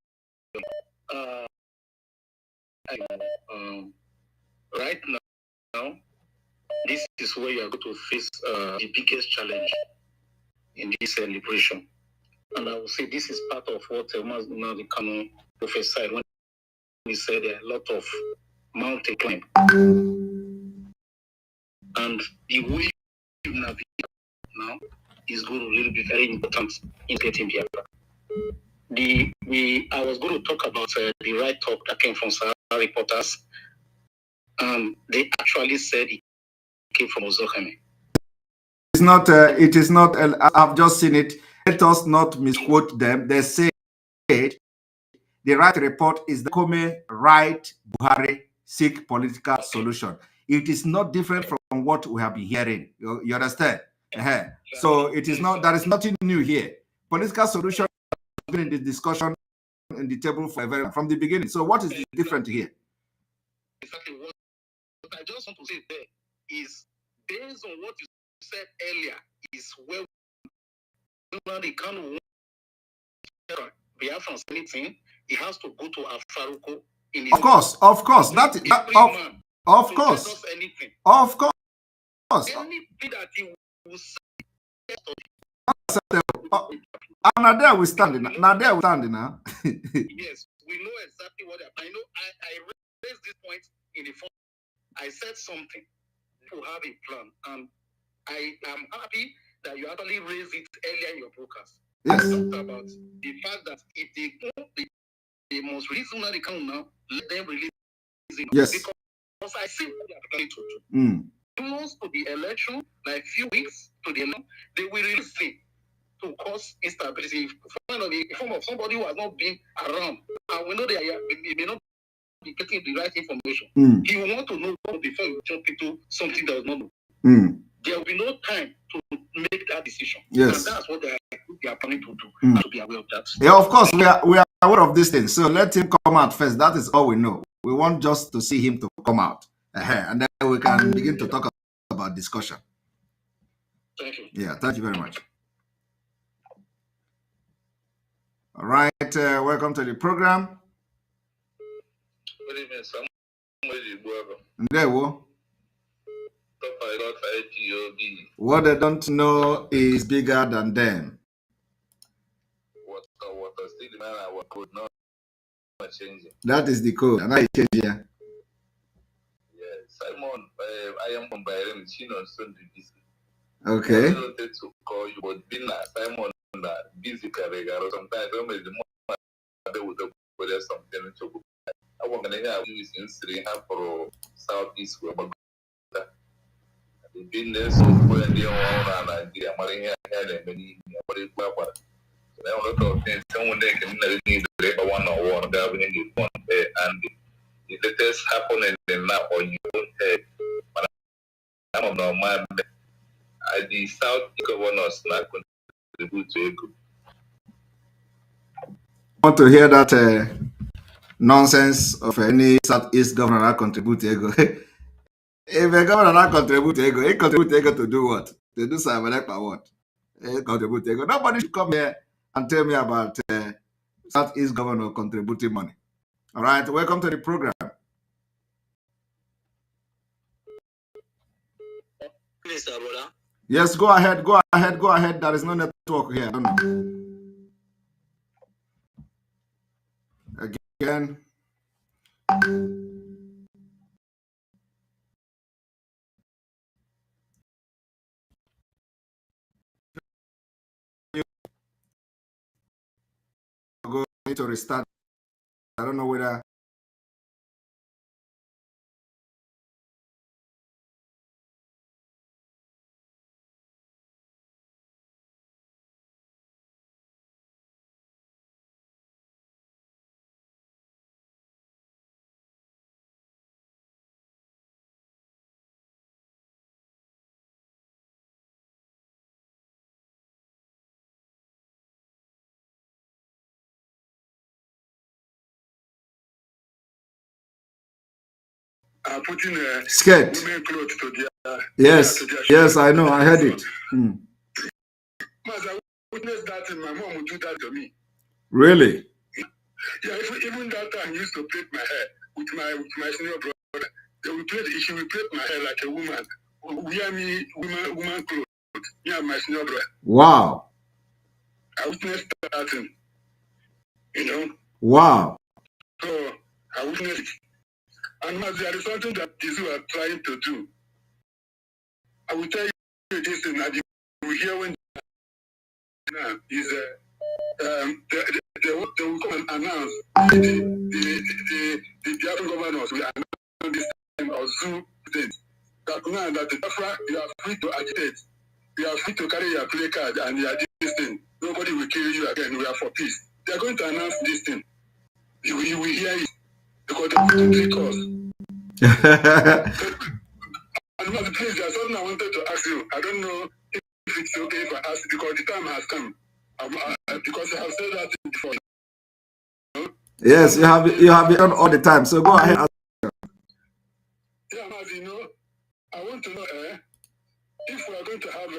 S15: Right now, this is where you are going to face the biggest challenge in this liberation. And I will say this is part of what the Kanu prophesied when he said there are a lot of mountain climb. And the way you navigate now is going to really be very important in getting Biafra. I was going to talk about the right talk that came from Sahara reporters. They actually said it came from Ozoheme.
S4: It's not. It is not. I've just seen it. Let us not misquote them. They say the right report is the Kome right Buhari seek political solution. It is not different from what we have been hearing. You understand? So it is not. There is nothing new here. Political solution has been in the discussion in the table from the beginning. So what is different here?
S15: Exactly. What I just want to say there is based on what you said earlier is where they can't Biafra anything. It has to go to Afaruko.
S4: Of course. Of course. Of course.
S15: Anything that he will say.
S4: Now there we standing. Now. Yes,
S15: we know exactly what I know. I raised this point in the phone. I said something to have a plan, and I am happy that you actually raised it earlier in your broadcast.
S4: Yes.
S15: Talked about the fact that if they must release the account now, let them release it.
S4: Yes.
S15: Because I see what they are planning to do. Close to the election, like few weeks to the election, they will release it to cause instability. In form of somebody who has not been around, and we know they may not be getting the right information. You want to know before you jump into something that is not known. There will be no time to make that decision.
S4: Yes.
S15: And that's what they are planning to do. To be aware of that.
S4: Yeah, of course, we are aware of these things. So let him come out first. That is all we know. We want just to see him to come out. And then we can begin to talk about discussion.
S15: Thank you.
S4: Yeah, thank you very much. All right, welcome to the program.
S15: Good evening, sir.
S4: What they don't know is bigger than them.
S14: our code, not changing.
S4: That is the code, and I change here.
S14: Yes, Simon, I am from Bayern, Chino, Sunday.
S4: Okay.
S14: I wanted to call you, but being Simon, busy career, sometimes I don't the more they would have something to go. I want to hear you in Sri for Southeast where the business of when they are Nigeria, Maria, and many Papa. So I want to think someone they can need to have one or one governing one and the latest happening now on your own head. But I don't know, man. The South governors not contribute to a group.
S4: Want to hear that nonsense of any Southeast governor that contribute to ego? If a governor not contribute to ego, he contribute to ego to do what? To do something like what? He contribute to ego. Nobody should come here and tell me about Southeast governor contributing money. All right, welcome to the program.
S15: Mr. Bola.
S4: Yes, go ahead, go ahead, go ahead. There is no network here. I don't know. Again. Go to restart. I don't know whether.
S15: Putting
S4: Scared.
S15: women clothes to their
S4: Yes,
S15: to their
S4: yes, I know. I heard it.
S15: I witnessed that, and my mom would do that to me.
S4: Really?
S15: Yeah, even that time, I used to plait my hair with my senior brother. She would plait my hair like a woman. Wear me woman clothes. Yeah, my senior brother.
S4: Wow.
S15: I witnessed that thing. You know.
S4: Wow.
S15: So I witnessed it. And there is something that these are trying to do. I will tell you this thing that you will hear when is they will come and announce the Biafran governors will announce this time of Zoom things. That now that the Biafra, you are free to agitate, you are free to carry your play card and you are this thing. Nobody will kill you again. We are for peace. They are going to announce this thing. You will hear it because they want to trick us. And please, there's something I wanted to ask you. I don't know if it's okay if I ask because the time has come. Because I have said that before.
S4: Yes, you have been on all the time. So go ahead.
S15: Yeah, Mazi, you know, I want to know if we are going to have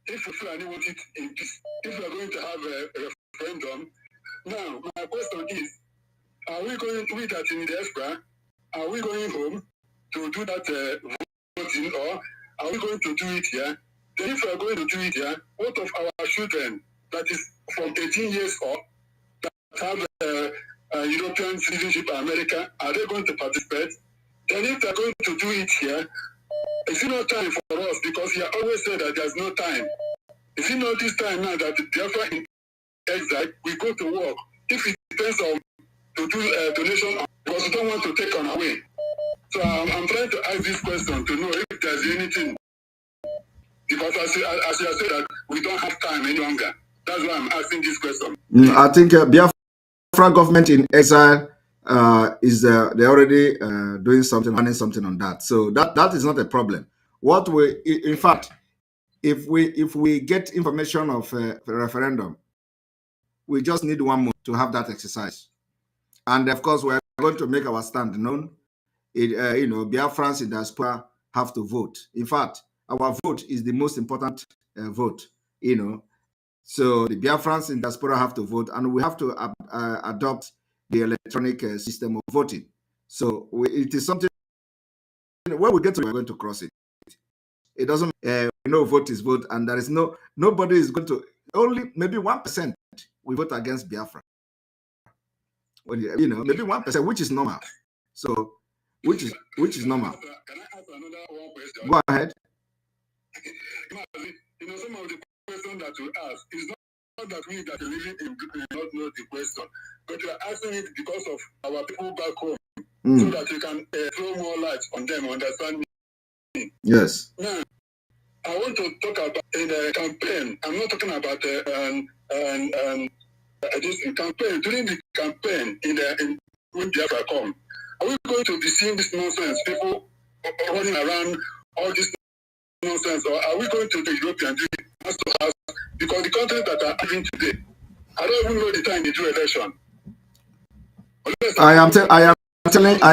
S15: if we Fulani want it in peace, if we are going to have a referendum. Now, my question is, are we going to do that in the EFRA? Are we going home to do that voting, or are we going to do it here? Then if we are going to do it here, what of our children that is from 18 years old that have European citizenship in America, are they going to participate? Then if they're going to do it here, is it not time for us? Because you always say that there's no time. Is it not this time now that the Biafra in exile, we go to work? If it depends on to do donation, because we don't want to take on away. So I'm trying to ask this question to know if there's anything. Because as you have said that we don't have time any longer. That's why I'm asking this question.
S4: I think Biafra government in exile is they're already doing something, running something on that. So that is not a problem. What we, in fact, if we get information of a referendum, we just need 1 month to have that exercise, and of course we're going to make our stand known. You know, Biafrans in diaspora have to vote. In fact, our vote is the most important vote. You know, so the Biafrans in diaspora have to vote, and we have to adopt the electronic system of voting. So it is something. When we get to it, we're going to cross it. It doesn't. Vote is vote, and there is nobody is going to. Only maybe 1% will vote against Biafra. Well, you know, maybe 1%, which is normal. So, which is normal.
S15: Can I ask another one question?
S4: Go ahead.
S15: You know, some of the questions that you ask is not that we that are living in Britain do not know the question, but you are asking it because of our people back home, so that you can throw more light on them, understand me?
S4: Yes.
S15: Now, I want to talk about in a campaign. I'm not talking about this campaign. During the campaign when BIAFRA come, are we going to be seeing this nonsense? People running around all this nonsense, or are we going to the European Union house to house? Because the countries that are having today, I don't even know the time they do election.
S4: I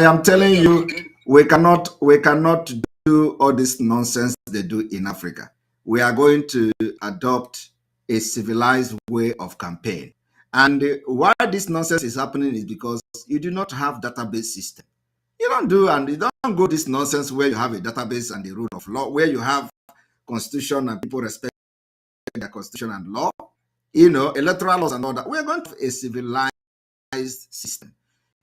S4: am telling you, we cannot do all this nonsense they do in Africa. We are going to adopt a civilized way of campaign. And why this nonsense is happening is because you do not have database system. You don't go this nonsense where you have a database and the rule of law, where you have constitution and people respect the constitution and law, you know, electoral laws and all that. We're going to have a civilized system.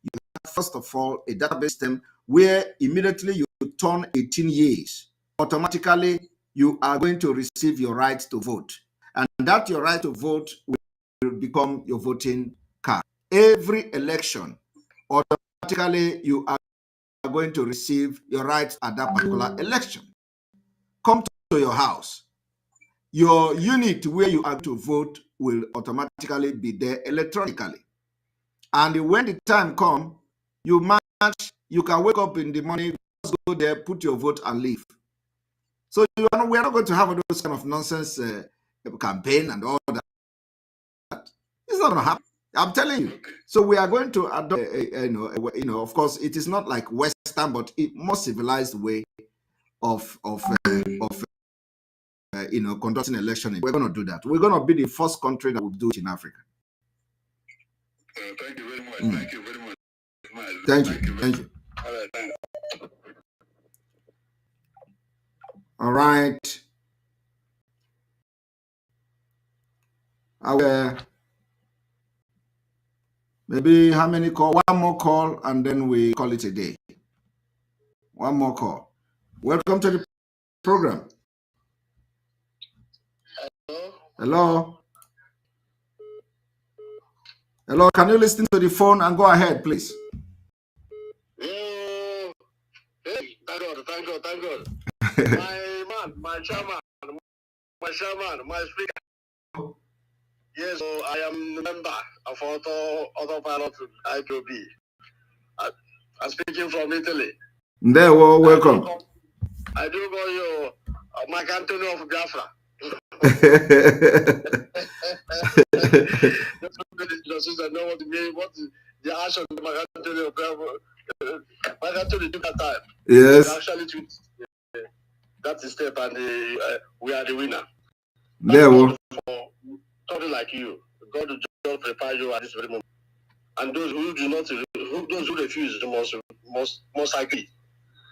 S4: You have, first of all, a database system where immediately you turn 18 years, automatically you are going to receive your right to vote. And that your right to vote will become your voting card. Every election, automatically you are going to receive your rights at that particular election. Come to your house. Your unit where you are to vote will automatically be there electronically. And when the time comes, you match, you can wake up in the morning, just go there, put your vote and leave. So we are not going to have those kind of nonsense campaign and all that. It's not going to happen. I'm telling you. So we are going to adopt, of course, it is not like Western, but a more civilized way of conducting election. We're going to do that. We're going to be the first country that will do it in Africa.
S15: Thank you very much. Thank you very much.
S4: Thank you. Thank you.
S15: All right, thanks.
S4: All right. I will, maybe how many call? One more call, and then we call it a day. One more call. Welcome to the program. Hello. Hello. Can you listen to the phone and go ahead, please?
S15: Hey, thank God. My man, my chairman, my speaker. Yes, so I am a member of Autopilot IPOB. I'm speaking from Italy.
S4: There, well, welcome.
S15: I do call you Mark Anthony of Biafra. I know what the action of Mark Anthony of Biafra. Mark Anthony took that time.
S4: Yes.
S15: Actually took that step, and we are the winner.
S4: There, well.
S15: Something like you, God will just prepare you at this very moment. And those who do not, those who refuse, must agree.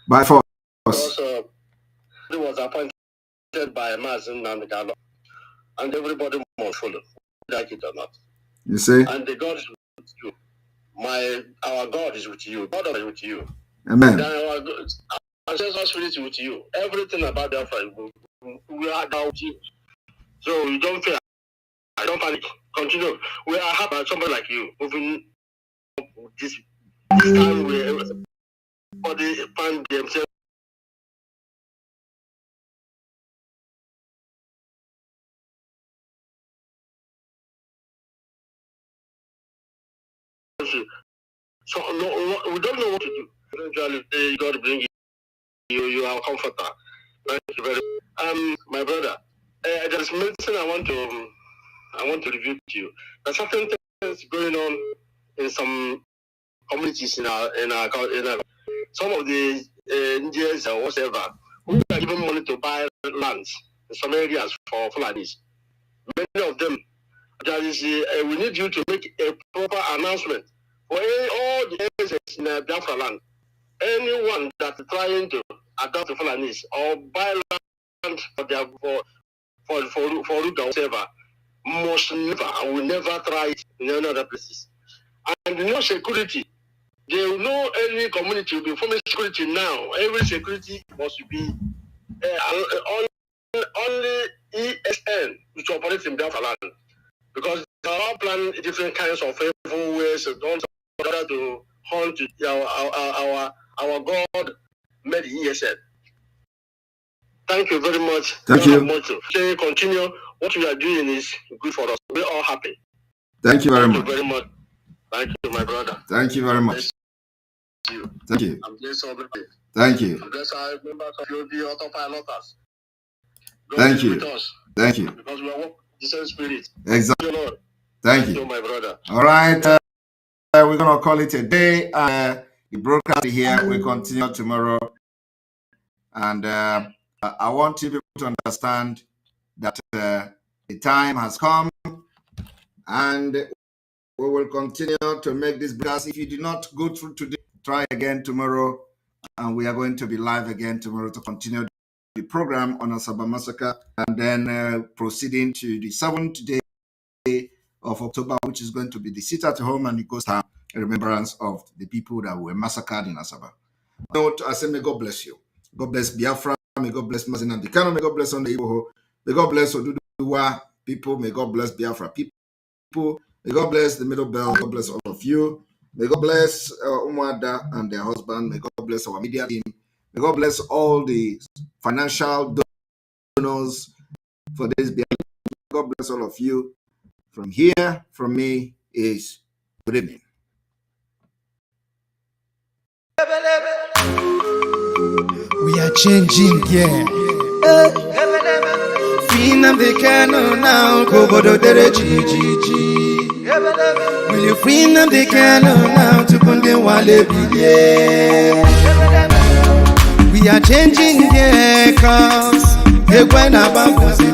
S4: By force.
S15: Because he was appointed by Mazin and Galo, and everybody must follow, like it or not.
S4: You see?
S15: And the God is with you. Our God is with you. God is with you.
S4: Amen.
S15: Then our ancestral spirit is with you. Everything about the Biafra, we are down with you. So you don't fear. I don't panic. Continue. We are happy about somebody like you moving this time where everybody find themselves. So no, we don't know what to do. Eventually, God bring you are a comforter. Thank you very much. My brother, there's medicine I want to review to you. There's certain things going on in some communities in our some of the Indians or whatever who are given money to buy lands in some areas for Fulanis. Many of them, there is we need you to make a proper announcement for all the areas in Biafra land. Anyone that is trying to adopt the Fulanis or buy land for their for Ruga or whatever must never and will never try it in any other places. And no security. There will no any community will be forming security now. Every security must be only ESN which operate in Biafra land, because they are all planning different kinds of evil ways in order to hunt our God made ESN. Thank you very much.
S3: Thank you.
S15: Continue. What you are doing is good for us. We're all happy.
S3: Thank you very much.
S15: Thank you very much. Thank you, my brother.
S3: Thank you very much. Thank you.
S15: I'm blessed all the day.
S3: Thank you.
S15: I'm blessed our members of the autopiloters.
S3: Thank you. Thank you.
S15: Because we are walking the same spirit.
S3: Exactly.
S15: Thank you, Lord.
S3: Thank
S15: Thank
S3: you.
S15: you, my brother.
S3: All right. We're going to call it a day. The broadcast here will continue tomorrow. And I want you people to understand that the time has come, and we will continue to make this broadcast. If you did not go through today, try again tomorrow, and we are going to be live again tomorrow to continue the program on Asaba Massacre, and then proceeding to the 7th day of October, which is going to be the sit at home and the ghost town, a remembrance of the people that were massacred in Asaba. I say, may God bless you. God bless Biafra. May God bless Mazin and Dikano. May God bless on the Igbo. May God bless Oduduwa people. May God bless Biafra people. May God bless the Middle Belt. God bless all of you. May God bless Umuada and their husband. May God bless our media team. May God bless all the financial donors for this. May God bless all of you. From here, from me, is good evening.
S11: We are changing, yeah. Freedom they can now, go bodo dere GGG. Will you free them they can now to kunde wale biye? We are changing, yeah, cause we are getting ready, cause we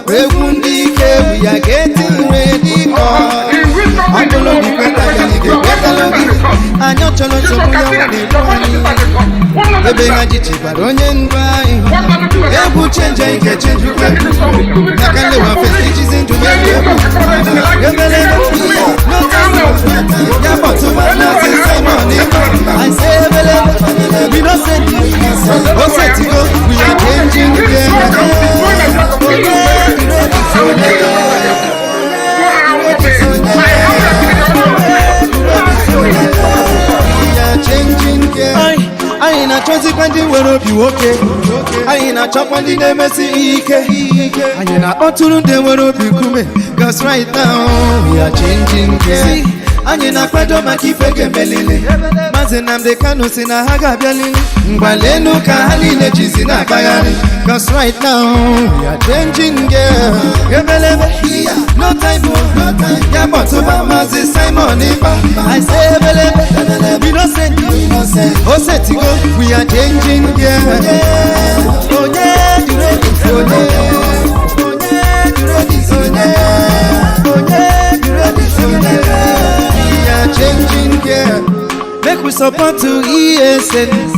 S11: are changing, I ain't a choice when the world be okay. I ain't a chop when the name is Ike. I ain't a autumn the world be kume. Cause right now we are changing. I ain't a kwado makifeke melile. Mazenam de kano sina haga bialili. Mbalenu kahaline jizina kagani. Cause right now we are changing. No time for Yabotuba Mazi Simon Iba. I say we don't send you. Oh, set to go. We are changing. Oh yeah, you ready? Oh yeah, you ready? Oh yeah, you ready? We are changing. Make we support to ESN.